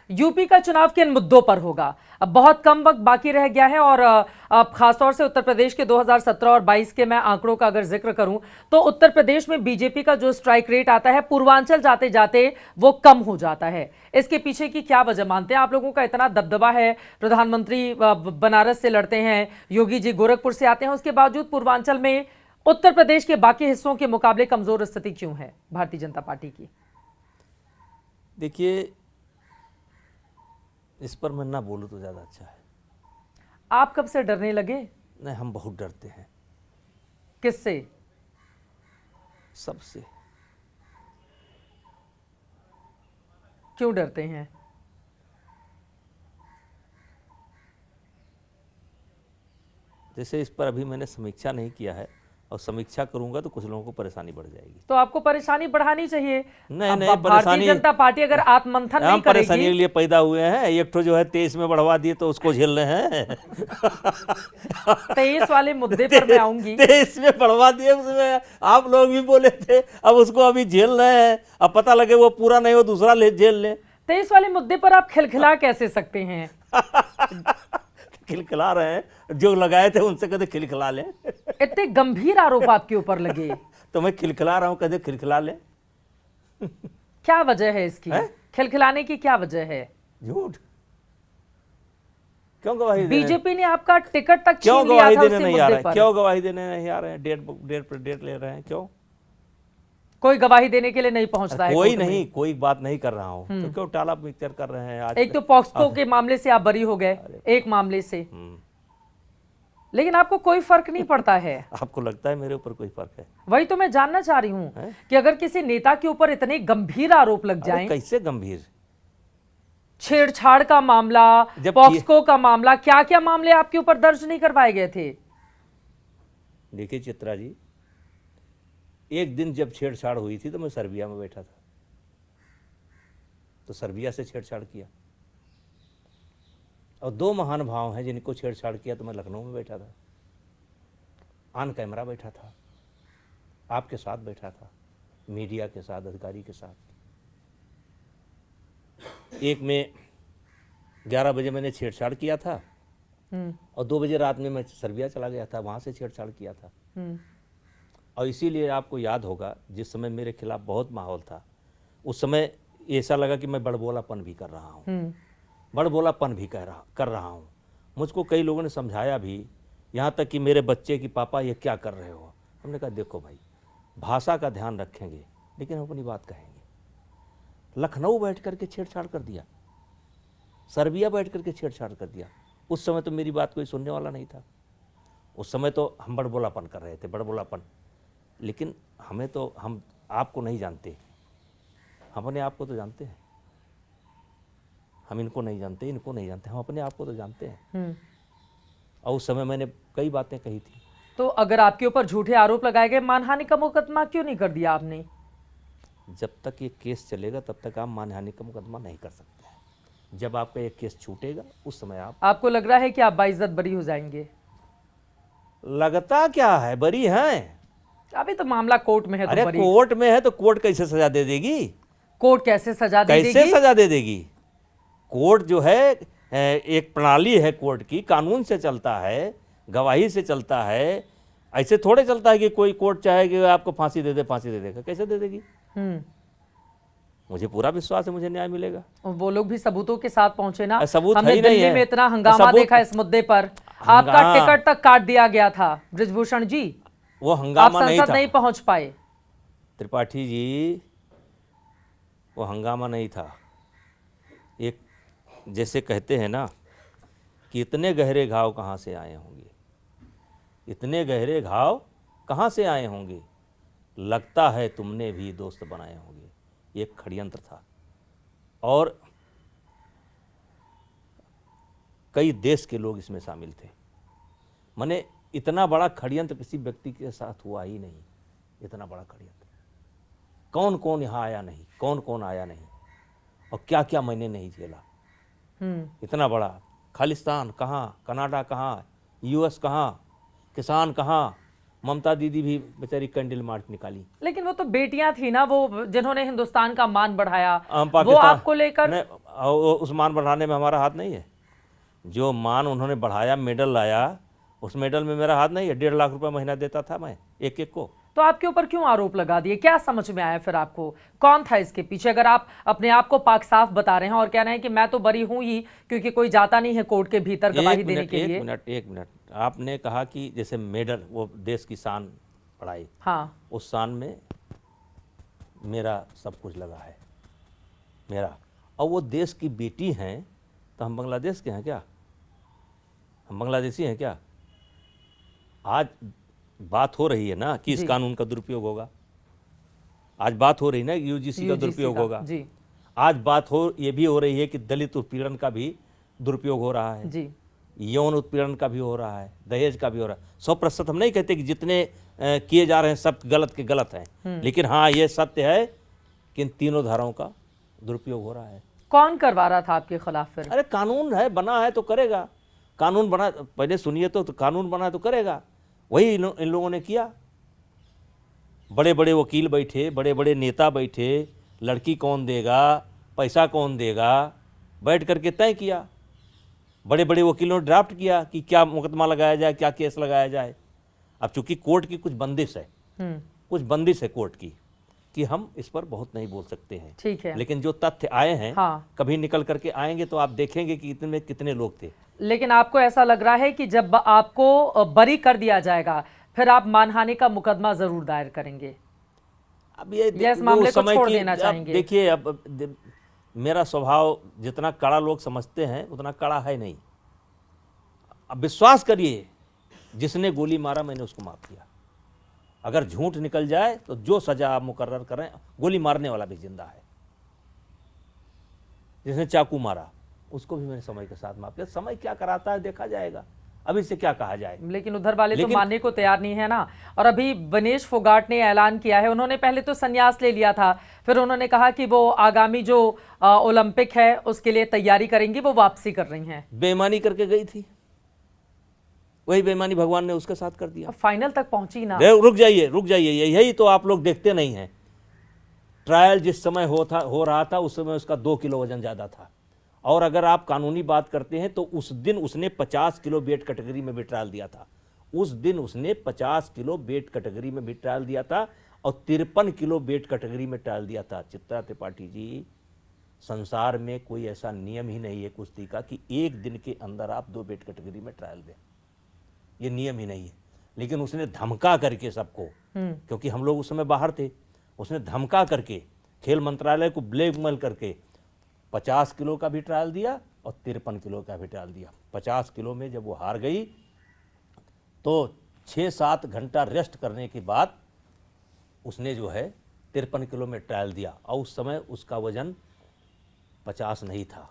यूपी का चुनाव किन मुद्दों पर होगा? अब बहुत कम वक्त बाकी रह गया है, और अब खासतौर से उत्तर प्रदेश के 2017 और 22 के मैं आंकड़ों का अगर जिक्र करूं तो उत्तर प्रदेश में बीजेपी का जो स्ट्राइक रेट आता है पूर्वांचल जाते जाते वो कम हो जाता है। इसके पीछे की क्या वजह मानते हैं आप? लोगों का इतना दबदबा है, प्रधानमंत्री बनारस से लड़ते हैं, योगी जी गोरखपुर से आते हैं, उसके बावजूद पूर्वांचल में उत्तर प्रदेश के बाकी हिस्सों के मुकाबले कमजोर स्थिति क्यों है भारतीय जनता पार्टी की? देखिए, इस पर मैं ना बोलूं तो ज्यादा अच्छा है। आप कब से डरने लगे? नहीं, हम बहुत डरते हैं। किससे? सबसे। क्यों डरते हैं? जैसे इस पर अभी मैंने समीक्षा नहीं किया है, और समीक्षा करूंगा तो कुछ लोगों को परेशानी बढ़ जाएगी। तो आपको परेशानी बढ़ानी चाहिए। नहीं, भारतीय जनता पार्टी अगर आत्ममंथन नहीं करेगी, परेशानी के लिए पैदा हुए हैं। एक तो जो है 23 में बढ़वा दिए तो उसको झेल रहे हैं। 23 वाले मुद्दे पर मैं आऊंगी। 23 में बढ़वा दिए, उसमें आप लोग भी बोले थे, अब उसको अभी झेल रहे हैं। अब पता लगे वो पूरा नहीं हो, दूसरा झेल ले। 23 वाले मुद्दे पर आप खिलखिला कैसे सकते हैं? खिलखिला रहे हैं, जो लगाए थे उनसे कहते खिलखिला लें। इतने गंभीर आरोप आपके ऊपर लगे तो मैं खिलखिला रहा हूं, कहते खिलखिला लें। क्या वजह है इसकी? खिलखिलाने की क्या वजह है? झूठ। क्यों गवाही? बीजेपी ने आपका टिकट तक क्यों छीन लिया था देने उसी नहीं आ मुद्दे रहे? पर। क्यों गवाही देने नहीं आ रहे हैं? डेट ले रहे हैं, क्यों? कोई गवाही देने के लिए नहीं पहुंच रहा है। कोई नहीं, कोई बात नहीं कर रहा हूं, तो क्यों टाला पिक्चर कर रहे हैं? आज एक तो पॉक्सको के मामले से आप बरी हो गए, एक मामले से, लेकिन आपको कोई फर्क नहीं पड़ता है। आपको लगता है मेरे ऊपर कोई फर्क है? वही तो मैं जानना चाह रही हूं कि अगर किसी नेता के ऊपर इतने गंभीर आरोप लग जाएं, कैसे गंभीर? छेड़छाड़ का मामला, पॉक्सको का मामला, क्या क्या मामले आपके ऊपर दर्ज नहीं करवाए गए थे? देखिए चित्रा जी, एक दिन जब छेड़छाड़ हुई थी तो मैं सर्बिया में बैठा था, तो सर्बिया से छेड़छाड़ किया। और दो महान भाव हैं जिनको छेड़छाड़ किया तो मैं लखनऊ में बैठा था, ऑन कैमरा बैठा था, आपके साथ बैठा था, मीडिया के साथ, अधिकारी के साथ। एक में 11 बजे मैंने छेड़छाड़ किया था और 2 बजे रात में मैं सर्बिया चला गया था, वहाँ से छेड़छाड़ किया था। और इसीलिए आपको याद होगा जिस समय मेरे खिलाफ बहुत माहौल था, उस समय ऐसा लगा कि मैं बड़बोलापन भी कर रहा हूँ, बड़बोलापन भी कर रहा हूँ। मुझको कई लोगों ने समझाया भी, यहाँ तक कि मेरे बच्चे की पापा ये क्या कर रहे हो। हमने कहा देखो भाई, भाषा का ध्यान रखेंगे, लेकिन हम अपनी बात कहेंगे। लखनऊ बैठ करके छेड़छाड़ कर दिया, सर्बिया बैठ करके छेड़छाड़ कर दिया। उस समय तो मेरी बात कोई सुनने वाला नहीं था। उस समय तो हम बड़बोलापन कर रहे थे, बड़बोलापन। लेकिन हमें तो, हम आपको नहीं जानते, हम अपने आप को तो जानते हैं। हम इनको नहीं जानते, इनको नहीं जानते, हम अपने आप को तो जानते हैं। और उस समय मैंने कई बातें कही थी। तो अगर आपके ऊपर झूठे आरोप लगाए गए, मानहानि का मुकदमा क्यों नहीं कर दिया आपने? जब तक ये केस चलेगा तब तक आप मानहानि का मुकदमा नहीं कर सकते हैं। जब आपका ये केस छूटेगा उस समय आपको लग रहा है कि आप बाइज्जत बरी हो जाएंगे? लगता क्या है, बरी हैं। अभी तो मामला कोर्ट में है, तो अरे बरी। कोर्ट में है तो कोर्ट कैसे सजा दे देगी? कोर्ट कैसे सजा दे कैसे देगी? सजा दे देगी? कोर्ट जो है एक प्रणाली है कोर्ट की, कानून से चलता है, गवाही से चलता है। ऐसे थोड़े चलता है कि कोई कोर्ट चाहे कि आपको फांसी दे दे, फांसी दे देगा। कैसे दे देगी? मुझे पूरा विश्वास है मुझे न्याय मिलेगा। और वो लोग भी सबूतों के साथ पहुंचे ना। सबूत हमने है नहीं दिल्ली है। में इतना हंगामा देखा इस मुद्दे पर, आपका टिकट तक काट दिया गया था बृजभूषण जी। वो आप हंगामा नहीं संसद था नहीं पहुंच पाए। त्रिपाठी जी, वो हंगामा नहीं था। एक जैसे कहते हैं ना कि इतने गहरे घाव कहाँ से आए होंगे, इतने गहरे घाव कहाँ से आए होंगे, लगता है तुमने भी दोस्त बनाए होंगे। ये एक षड्यंत्र था और कई देश के लोग इसमें शामिल थे। माने इतना बड़ा षड्यंत्र किसी व्यक्ति के साथ हुआ ही नहीं। इतना बड़ा षड्यंत्र कौन कौन यहाँ आया नहीं, कौन कौन आया नहीं, और क्या क्या मैंने नहीं झेला। इतना बड़ा खालिस्तान कहाँ, कनाडा कहाँ, यूएस कहाँ, किसान कहाँ, ममता दीदी भी बेचारी कैंडल मार्च निकाली। लेकिन वो तो बेटियां थी ना, वो जिन्होंने हिंदुस्तान का मान बढ़ाया, वो पाकिस्तान आपको लेकर। उस मान बढ़ाने में हमारा हाथ नहीं है। जो मान उन्होंने बढ़ाया, मेडल लाया, उस मेडल में मेरा हाथ नहीं है। 1.5 लाख रुपए महीना देता था मैं एक एक को। तो आपके ऊपर क्यों आरोप लगा दिए? क्या समझ में आया फिर आपको? कौन था इसके पीछे? अगर आप अपने आप को पाक साफ बता रहे हैं और कह रहे हैं कि मैं तो बरी हूं ही, क्योंकि कोई जाता नहीं है कोर्ट के भीतर गवाही देने के लिए। एक मिनट, आपने कहा कि जैसे मेडल, वो देश की शान बढ़ाई। हाँ, उस शान में मेरा सब कुछ लगा है, मेरा। और वो देश की बेटी हैं, तो हम बांग्लादेश के हैं क्या? हम बांग्लादेशी हैं क्या? आज बात हो रही है ना कि इस कानून का दुरुपयोग होगा। आज बात हो रही है ना यूजीसी का दुरुपयोग होगा जी। आज बात ये भी हो रही है कि दलित उत्पीड़न का भी दुरुपयोग हो रहा है जी। यौन उत्पीड़न का भी हो रहा है, दहेज का भी हो रहा है। 100% हम नहीं कहते कि जितने किए जा रहे हैं सब गलत के गलत हैं, लेकिन हाँ ये सत्य है कि इन तीनों धाराओं का दुरुपयोग हो रहा है। कौन करवा रहा था आपके खिलाफ फिर? अरे कानून है, बना है तो करेगा। कानून बना, पहले सुनिए तो कानून बना है तो करेगा। वही इन लोगों ने किया। बड़े बड़े वकील बैठे, बड़े बड़े नेता बैठे, लड़की कौन देगा, पैसा कौन देगा, बैठ करके तय किया। बड़े बड़े वकीलों ने ड्राफ्ट किया कि क्या मुकदमा लगाया जाए, क्या केस लगाया जाए। अब चूंकि कोर्ट की कुछ बंदिश है, कुछ बंदिश है कोर्ट की कि हम इस पर बहुत नहीं बोल सकते हैं। ठीक है। लेकिन जो तथ्य आए हैं, हाँ, कभी निकल करके आएंगे तो आप देखेंगे कि इतने कितने लोग थे। लेकिन आपको ऐसा लग रहा है कि जब आपको बरी कर दिया जाएगा फिर आप मानहानि का मुकदमा जरूर दायर करेंगे? अब ये इस मामले को छोड़ देना चाहेंगे? देखिए, अब मेरा स्वभाव जितना कड़ा लोग समझते हैं उतना कड़ा है नहीं। अब विश्वास करिए, जिसने गोली मारा मैंने उसको माफ किया। अगर झूठ निकल जाए तो जो सजा आप मुकर्रर करें, गोली मारने वाला भी जिंदा है। जिसने चाकू मारा उसको भी मैंने समय के साथ माफ किया। समय क्या कराता है देखा जाएगा, अभी से क्या कहा जाए। लेकिन उधर वाले तो मानने को तैयार नहीं है ना। और अभी विनेश फोगाट ने ऐलान किया है, उन्होंने पहले तो संन्यास ले लिया था, फिर उन्होंने कहा कि वो आगामी जो ओलंपिक है उसके लिए तैयारी करेंगी, वो वापसी कर रही हैं। बेईमानी करके गई थी, वही बेईमानी भगवान ने उसके साथ कर दिया। फाइनल तक पहुंची ना। रुक जाइए, रुक जाइए, यही तो आप लोग देखते नहीं हैं। ट्रायल जिस समय हो रहा था उस समय उसका 2 किलो वजन ज्यादा था। और अगर आप कानूनी बात करते हैं तो उस दिन उसने 50 किलो वेट कैटेगरी में भी ट्रायल दिया था। उस दिन उसने 50 किलो वेट कैटेगरी में भी ट्रायल दिया था और 53 किलो वेट कैटेगरी में ट्रायल दिया था। चित्रा त्रिपाठी जी, संसार में कोई ऐसा नियम ही नहीं है कुश्ती का कि एक दिन के अंदर आप 2 वेट कैटेगरी में ट्रायल दें। ये नियम ही नहीं है। लेकिन उसने धमका करके सबको, क्योंकि हम लोग उस समय बाहर थे, उसने धमका करके खेल मंत्रालय को ब्लैकमेल करके 50 किलो का भी ट्रायल दिया और 53 किलो का भी ट्रायल दिया। 50 किलो में जब वो हार गई तो 6-7 घंटा रेस्ट करने के बाद उसने जो है 53 किलो में ट्रायल दिया, और उस समय उसका वजन 50 नहीं था,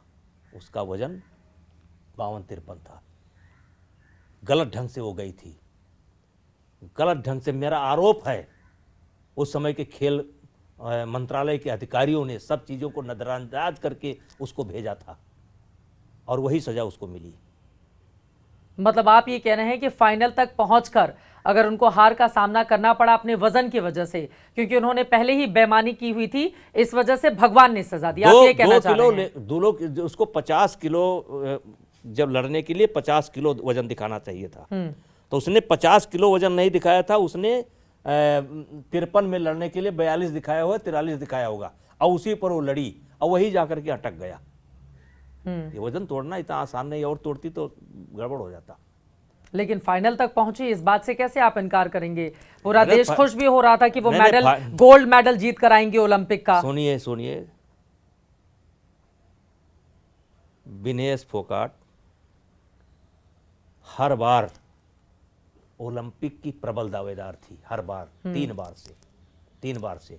उसका वजन 52-53 था। गलत ढंग से वो गई थी, गलत ढंग से। मेरा आरोप है उस समय के खेल मंत्रालय के अधिकारियों ने सब चीज़ों को नजरअंदाज करके उसको भेजा था, और वही सजा उसको मिली। मतलब आप ये कह रहे हैं कि फाइनल तक पहुंचकर अगर उनको हार का सामना करना पड़ा अपने वजन की वजह से, क्योंकि उन्होंने पहले ही बेईमानी की हुई थी, इस वजह से भगवान ने सजा दी, आप ये कहना चाह रहे हैं? 2 लोग उसको 50 किलो जब लड़ने के लिए 50 किलो वजन दिखाना चाहिए था, तो उसने 50 किलो वजन नहीं दिखाया था, उसने 53 में लड़ने के लिए 42 दिखाया हुआ, 43 दिखाया होगा, और उसी पर वो लड़ी और वही जाकर के अटक गया। ये वजन तोड़ना इतना आसान नहीं, और तोड़ती तो गड़बड़ हो जाता। लेकिन फाइनल तक पहुंची, इस बात से कैसे आप इनकार करेंगे? पूरा देश खुश भी हो रहा था कि वो मेडल, गोल्ड मेडल जीत कर आएंगे ओलंपिक का। सुनिए, विनेश फोगाट हर बार ओलंपिक की प्रबल दावेदार थी, हर बार 3 बार से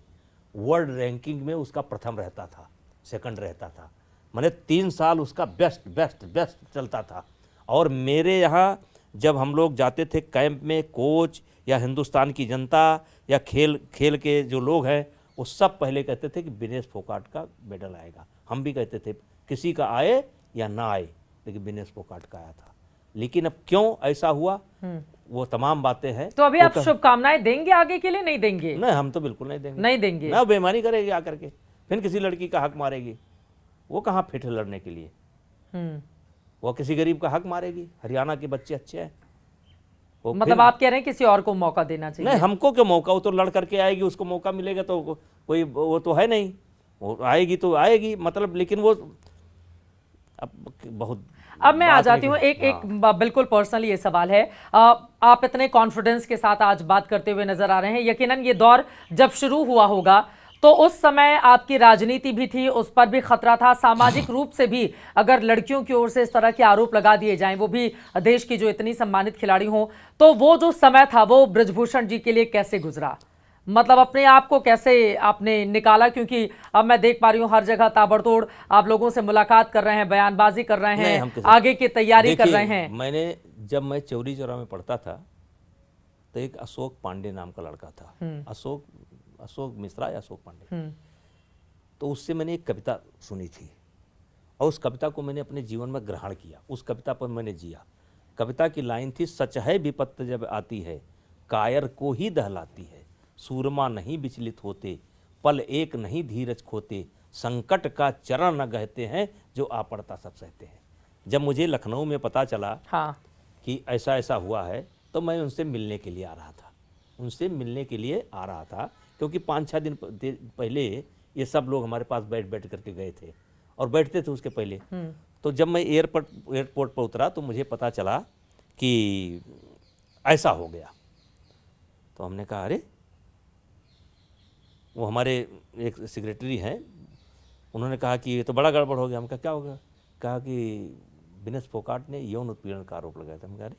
वर्ल्ड रैंकिंग में उसका प्रथम रहता था, सेकंड रहता था। मैंने 3 साल उसका बेस्ट चलता था। और मेरे यहाँ जब हम लोग जाते थे कैंप में, कोच या हिंदुस्तान की जनता या खेल के जो लोग हैं, वो सब पहले कहते थे कि विनेश फोगाट का मेडल आएगा। हम भी कहते थे किसी का आए या ना आए, लेकिन विनेश फोगाट का आया था। लेकिन अब क्यों ऐसा हुआ, वो तमाम बातें हैं। तो अभी आप शुभकामनाएं देंगे आगे के लिए? नहीं देंगे? नहीं, हम तो बिल्कुल नहीं देंगे। नहीं देंगे ना, बेईमानी करेगी आकर के, फिर किसी लड़की का हक मारेगी। वो कहाँ फिट है लड़ने के लिए? वो किसी गरीब का हक मारेगी। हरियाणा के बच्चे अच्छे हैं। मतलब आप कह रहे हैं किसी और को मौका देना चाहिए? नहीं, हमको क्यों मौका? वो तो लड़ करके आएगी, उसको मौका मिलेगा तो कोई, वो तो है नहीं, वो आएगी तो आएगी मतलब। लेकिन वो बहुत। अब मैं आ जाती हूँ एक बिल्कुल पर्सनली ये सवाल है। आप इतने कॉन्फिडेंस के साथ आज बात करते हुए नजर आ रहे हैं। यकीनन ये दौर जब शुरू हुआ होगा तो उस समय आपकी राजनीति भी थी, उस पर भी खतरा था। सामाजिक रूप से भी अगर लड़कियों की ओर से इस तरह के आरोप लगा दिए जाएं, वो भी देश की जो इतनी सम्मानित खिलाड़ी हों, तो वो जो समय था वो बृजभूषण जी के लिए कैसे गुजरा? मतलब अपने आप को कैसे आपने निकाला? क्योंकि अब मैं देख पा रही हूँ हर जगह ताबड़तोड़ आप लोगों से मुलाकात कर रहे हैं, बयानबाजी कर रहे हैं, आगे की तैयारी कर रहे हैं। जब मैं चौरी चौरा में पढ़ता था तो एक अशोक पांडे नाम का लड़का था, अशोक मिश्रा या अशोक पांडे, तो उससे मैंने एक कविता सुनी थी और उस कविता को मैंने अपने जीवन में ग्रहण किया, उस कविता पर मैंने जिया। कविता की लाइन थी, सच है विपत्ति जब आती है कायर को ही दहलाती है, सूरमा नहीं विचलित होते, पल एक नहीं धीरज खोते, संकट का चरण न गहते हैं, जो आ पड़ता सब सहते हैं। जब मुझे लखनऊ में पता चला कि ऐसा ऐसा हुआ है तो मैं उनसे मिलने के लिए आ रहा था, क्योंकि 5-6 दिन पहले ये सब लोग हमारे पास बैठ करके गए थे और बैठते थे उसके पहले। तो जब मैं एयरपोर्ट पर उतरा तो मुझे पता चला कि ऐसा हो गया। तो हमने कहा अरे, वो हमारे एक सेक्रेटरी हैं, उन्होंने कहा कि ये तो बड़ा गड़बड़ हो गया। हम कहा क्या होगा? कहा कि विनेश फोगाट ने यौन उत्पीड़न का आरोप लगाया था। हम कहा अरे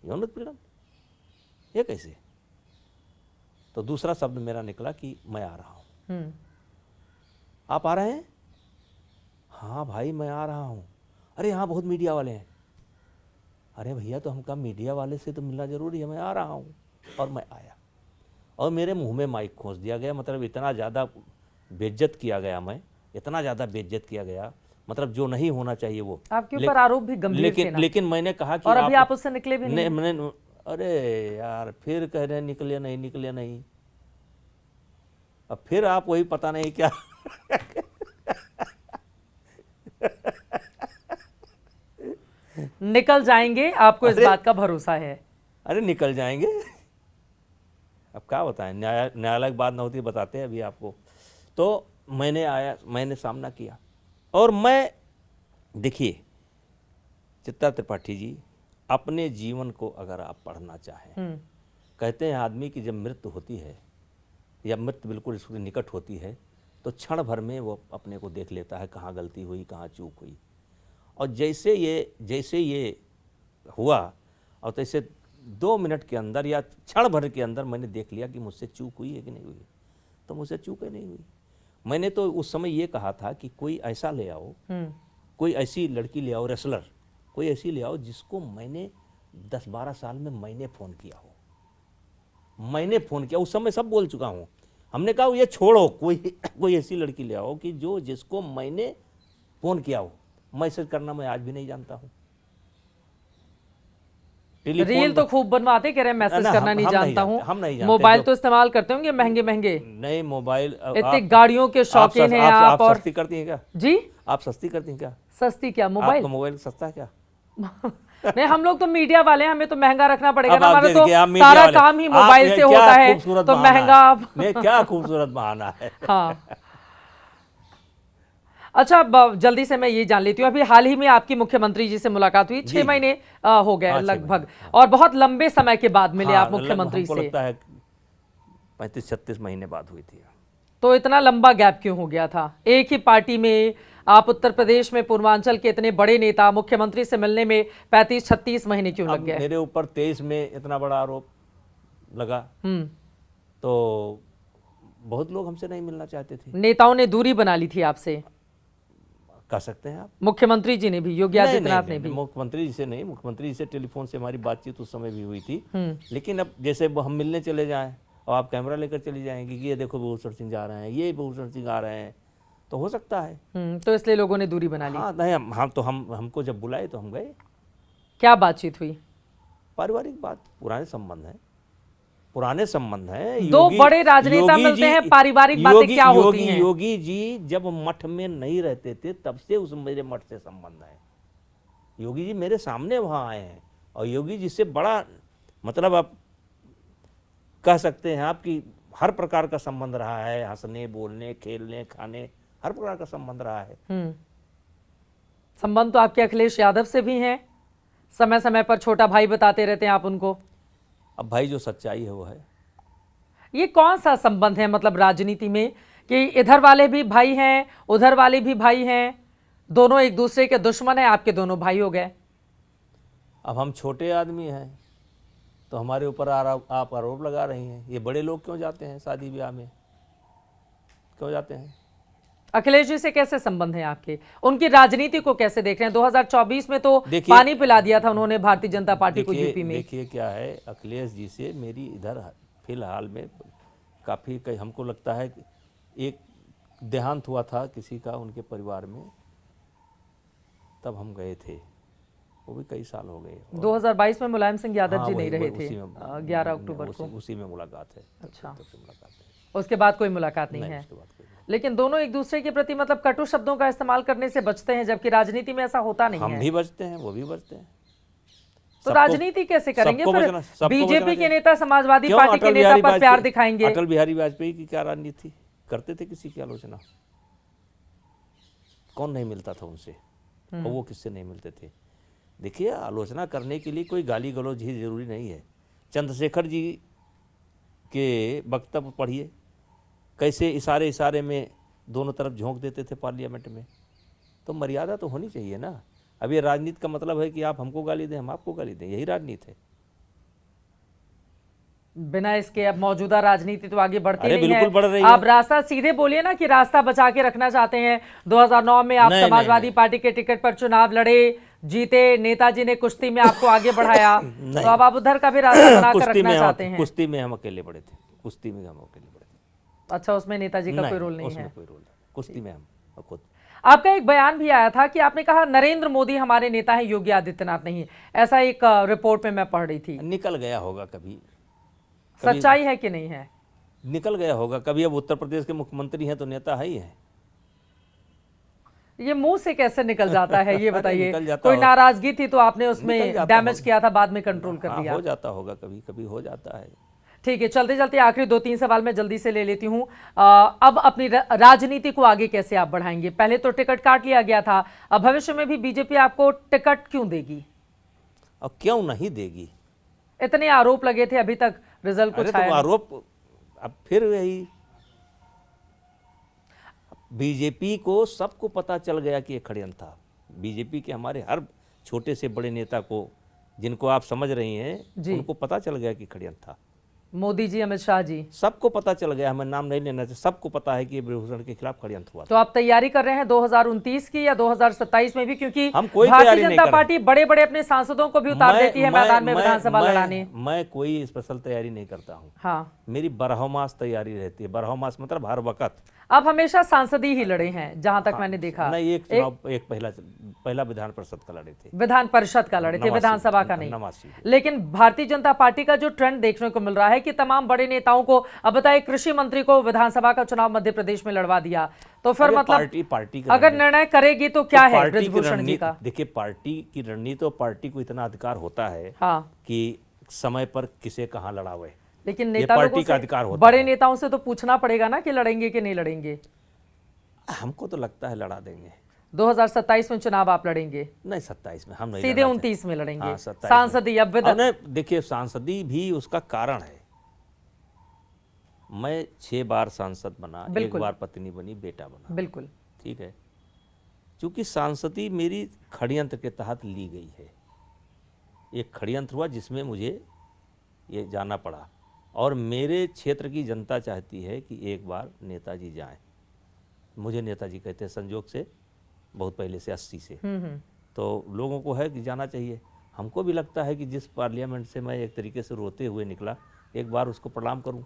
यौन उत्पीड़न, ये कैसे? तो दूसरा शब्द मेरा निकला कि मैं आ रहा हूँ। आप आ रहे हैं? हाँ भाई मैं आ रहा हूँ। अरे यहाँ बहुत मीडिया वाले हैं। अरे भैया तो हम कहा मीडिया वाले से तो मिलना जरूरी है, मैं आ रहा हूँ। और मैं आया और मेरे मुंह में माइक खोस दिया गया। मतलब इतना ज़्यादा बेइज्जत किया गया, मैं इतना ज़्यादा बेइज्जत किया गया, मतलब जो नहीं होना चाहिए वो। आपके ऊपर आरोप भी गंभीर थे ना? लेकिन मैंने कहा कि और अभी आप उससे निकले भी नहीं। मैंने अरे यार फिर कह रहे निकले नहीं, अब फिर आप वही पता नहीं क्या निकल जाएंगे, आपको इस बात का भरोसा है? अरे निकल जाएंगे, अब क्या बताएं, न्यायालय की बात न होती बताते हैं अभी आपको। तो मैंने सामना किया और मैं, देखिए चित्रा त्रिपाठी जी अपने जीवन को अगर आप पढ़ना चाहें, कहते हैं आदमी की जब मृत्यु होती है या मृत्यु बिल्कुल इसके निकट होती है तो क्षण भर में वो अपने को देख लेता है, कहाँ गलती हुई, कहाँ चूक हुई। और जैसे ये हुआ और तैसे 2 मिनट के अंदर या क्षण भर के अंदर मैंने देख लिया कि मुझसे चूक हुई है कि नहीं हुई। तो मुझसे चूक ही नहीं हुई। मैंने तो उस समय ये कहा था कि कोई ऐसा ले आओ, कोई ऐसी लड़की ले आओ, रेसलर कोई ऐसी ले आओ जिसको मैंने 10-12 साल में मैंने फ़ोन किया हो। मैंने फ़ोन किया, उस समय सब बोल चुका हूँ। हमने कहा ये छोड़ो, कोई ऐसी लड़की ले आओ कि जिसको मैंने फ़ोन किया हो। मैसेज करना मैं आज भी नहीं जानता हूँ। रील तो खूब बनवाते, कह रहे हैं मैसेज करना नहीं जानता हूँ। हम नहीं जानते। मोबाइल तो इस्तेमाल करते होंगे महंगे महंगे। नहीं, मोबाइल इतनी गाड़ियों के शौकीन हैं आप। और सस्ती करती हैं क्या जी? आप सस्ती करती हैं क्या? सस्ती क्या? मोबाइल? आपका मोबाइल सस्ता है क्या? नहीं, हम लोग तो मीडिया वाले हैं, हमें तो महंगा रखना पड़ेगा अब ना। आप हमारा तो देखिए, आप मीडिया सारा वाले, काम ही मोबाइल से होता है, तो महंगा। नहीं, क्या खूबसूरत बहाना है। हाँ। अच्छा, जल्दी से मैं ये जान लेती हूँ, अभी हाल ही में आपकी मुख्यमंत्री जी से मुलाकात हुई, 6 महीने हो गए लगभग, और बहुत लंबे समय के बाद मिले आप मुख्यमंत्री से। लगता है 35-36 महीने बाद हुई थी। तो इतना लंबा गैप क्यों हो गया था? एक ही पार्टी में आप उत्तर प्रदेश में पूर्वांचल के इतने बड़े नेता, मुख्यमंत्री से मिलने में 35-36 महीने क्यों लग गए? मेरे ऊपर 23 में इतना बड़ा आरोप लगा तो बहुत लोग हमसे नहीं मिलना चाहते थे। नेताओं ने दूरी बना ली थी आपसे, कह सकते हैं आप। मुख्यमंत्री जी ने भी, योगी आदित्यनाथ ने भी। मुख्यमंत्री जी से नहीं, मुख्यमंत्री जी से टेलीफोन से हमारी बातचीत उस समय भी हुई थी। लेकिन अब जैसे हम मिलने चले जाएं और आप कैमरा लेकर चली जाएंगी कि ये देखो भूषण सिंह जा रहे हैं, ये भूषण सिंह आ रहे हैं, तो हो सकता है। तो इसलिए लोगों ने दूरी बना ली। हाँ, नहीं, हमको जब बुलाए तो हम गए। क्या बातचीत हुई? पारिवारिक बात, पुराने संबंध हैं। दो बड़े राजनेता मिलते हैं, पारिवारिक बातें क्या होती हैं? योगी जी जब मठ में नहीं रहते थे तब से उस मेरे मठ से संबंध है। योगी जी मेरे सामने वहां आए हैं और योगी जी से बड़ा, मतलब आप कह सकते हैं आपकी हर प्रकार का संबंध रहा है। हंसने, बोलने, खेलने, खाने, हर प्रकार का संबंध रहा है। संबंध तो आपके अखिलेश यादव से भी हैं, समय समय पर छोटा भाई बताते रहते हैं आप उनको। अब भाई जो सच्चाई है वो है। ये कौन सा संबंध है मतलब राजनीति में कि इधर वाले भी भाई हैं, उधर वाले भी भाई हैं, दोनों एक दूसरे के दुश्मन हैं, आपके दोनों भाई हो गए? अब हम छोटे आदमी हैं तो हमारे ऊपर आप आरोप लगा रही हैं। ये बड़े लोग क्यों जाते हैं शादी ब्याह में, क्यों जाते हैं? अखिलेश जी से कैसे संबंध है आपके? उनकी राजनीति को कैसे देख रहे हैं? 2024 में तो पानी पिला दिया था उन्होंने भारतीय जनता पार्टी को यूपी में। देखिए क्या है, अखिलेश जी से मेरी इधर फिलहाल में काफ़ी, हमको लगता है एक देहांत हुआ था किसी का उनके परिवार में, तब हम गए थे, वो भी कई साल हो गए। 2022 में मुलायम सिंह यादव जी नहीं रहे थे, 11 अक्टूबर को। उसी में मुलाकात है। अच्छा, मुलाकात है, उसके बाद कोई मुलाकात नहीं है। लेकिन दोनों एक दूसरे के प्रति मतलब कटु शब्दों का इस्तेमाल करने से बचते हैं, जबकि राजनीति में ऐसा होता नहीं है। हम भी बचते हैं, वो भी बचते हैं। तो राजनीति कैसे करेंगे फिर? बीजेपी के नेता समाजवादी पार्टी के नेता पर प्यार दिखाएंगे। अटल बिहारी वाजपेयी की क्या राजनीति थी? करते थे किसी की आलोचना? कौन नहीं मिलता था उनसे, और वो किससे नहीं मिलते थे? देखिए, आलोचना करने के लिए कोई गाली गलौज ही जरूरी नहीं है। चंद्रशेखर जी के वक्तव्य पढ़िए, कैसे इशारे में दोनों तरफ झोंक देते थे पार्लियामेंट में। तो मर्यादा तो होनी चाहिए ना। अब ये राजनीति का मतलब है कि आप हमको गाली दें, हम आपको गाली दें, यही राजनीति है। बिना इसके अब मौजूदा राजनीति तो आगे बढ़ती नहीं बिल्कुल है। बढ़ रही आप है। रास्ता सीधे बोलिए ना कि रास्ता बचा के रखना चाहते हैं। 2009 में आप समाजवादी पार्टी के टिकट पर चुनाव लड़े, जीते, नेताजी ने कुश्ती में आपको आगे बढ़ाया, तो अब आप उधर का भी रास्ता बनाकर रखना चाहते हैं। कुश्ती में हम अकेले बढ़े थे, कुश्ती में हम अकेले बढ़े थे। अच्छा, उसमें नेताजी का कोई रोल नहीं है? कोई रोल, कुश्ती में हम खुद। आपका एक बयान भी आया था कि आपने कहा नरेंद्र मोदी हमारे नेता हैं, योगी आदित्यनाथ नहीं। ऐसा एक रिपोर्ट में मैं पढ़ रही थी। निकल गया होगा कभी। सच्चाई है कि नहीं है? निकल गया होगा कभी। अब उत्तर प्रदेश के मुख्यमंत्री हैं तो नेता है ही है। ये मुंह से कैसे निकल जाता है ये बताइए? कोई नाराजगी थी तो आपने उसमें डैमेज किया था, बाद में कंट्रोल कर लिया। हो जाता होगा, कभी कभी हो जाता है। ठीक है, चलते चलते आखिरी 2-3 सवाल मैं जल्दी से ले लेती हूँ। अब अपनी राजनीति को आगे कैसे आप बढ़ाएंगे? पहले तो टिकट काट लिया गया था, अब भविष्य में भी बीजेपी आपको टिकट क्यों देगी? और क्यों नहीं देगी? इतने आरोप लगे थे, अभी तक रिजल्ट अरे कुछ तो आया नहीं। आरोप अब फिर यही, बीजेपी को सबको पता चल गया कि ये षड्यंत्र था। बीजेपी के हमारे हर छोटे से बड़े नेता को, जिनको आप समझ रही हैं, जी। उनको पता चल गया कि षड्यंत्र था। मोदी जी, अमित शाह जी, सबको पता चल गया, हमें नाम नहीं लेना चाहिए, सबको पता है कि ये ब्रजभूषण के खिलाफ षड्यंत्र हुआ था। तो आप तैयारी कर रहे हैं 2029 की या 2027 में भी? क्योंकि हम कोई भारतीय तैयारी नहीं जनता कर रहे। पार्टी बड़े बड़े अपने सांसदों को भी उतार देती है मैदान में विधानसभा लड़ाने। मैं कोई स्पेशल तैयारी नहीं करता हूँ। हाँ, मेरी बरहमास तैयारी रहती है। बरहमास मतलब हर वक्त। आप हमेशा सांसदी ही लड़े हैं जहां तक मैंने देखा। नहीं, एक चुनाव, एक पहला विधान परिषद का लड़े थे। विधान परिषद का लड़े थे, विधानसभा का नहीं। लेकिन भारतीय जनता पार्टी का जो ट्रेंड देखने को मिल रहा है कि तमाम बड़े नेताओं को, अब बताए कृषि मंत्री को विधानसभा का चुनाव मध्य प्रदेश में लड़वा दिया, तो फिर मतलब पार्टी अगर निर्णय करेगी तो क्या है ब्रजभूषण जी का? देखिए, पार्टी की रणनीति, तो पार्टी को इतना अधिकार होता है हाँ, कि समय पर किसे कहाँ लड़ावे। लेकिन ये नेता पार्टी लोगों का से, अधिकार होता बड़े है। नेताओं से तो पूछना पड़ेगा ना कि लड़ेंगे कि नहीं लड़ेंगे। हमको तो लगता है लड़ा देंगे। 2027 में चुनाव आप लड़ेंगे? नहीं, 27 में हम नहीं सीधे लड़ना 29 में लड़ेंगे। हाँ, 27 में। सांसदी अब देखिए, सांसदी भी उसका कारण है। मैं 6 बार सांसद बना, 1 बार पत्नी बनी, बेटा बना। बिल्कुल ठीक है, क्योंकि सांसदी मेरी षड्यंत्र के तहत ली गई है। एक षड्यंत्र हुआ जिसमें मुझे ये जाना पड़ा, और मेरे क्षेत्र की जनता चाहती है कि एक बार नेताजी जाएं। मुझे नेताजी कहते हैं संजोग से, बहुत पहले से, 80 से। तो लोगों को है कि जाना चाहिए। हमको भी लगता है कि जिस पार्लियामेंट से मैं एक तरीके से रोते हुए निकला, एक बार उसको प्रणाम करूं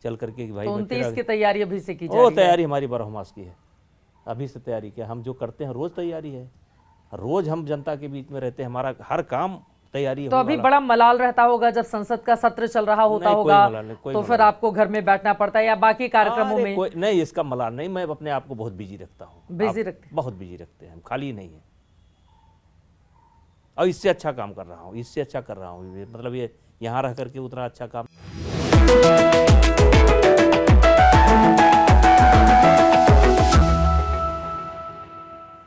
चल करके कि भाई। तो 29 की तैयारी अभी से की जा वो रही है? तैयारी हमारी बरहमास की है, अभी से तैयारी किया। हम जो करते हैं रोज तैयारी है, रोज हम जनता के बीच में रहते हैं, हमारा हर काम तैयारी। तो अभी बड़ा मलाल रहता होगा जब संसद का सत्र चल रहा होता होगा, तो फिर आपको घर में बैठना पड़ता है या बाकी कार्यक्रमों में? नहीं, इसका मलाल नहीं, मैं अपने आप को बहुत बिजी रखता हूँ। बिजी रखते? बहुत बिजी रखते हैं हम, खाली नहीं है। और इससे अच्छा काम कर रहा हूँ, इससे अच्छा कर रहा हूँ, मतलब ये यहाँ रह करके उतना अच्छा काम।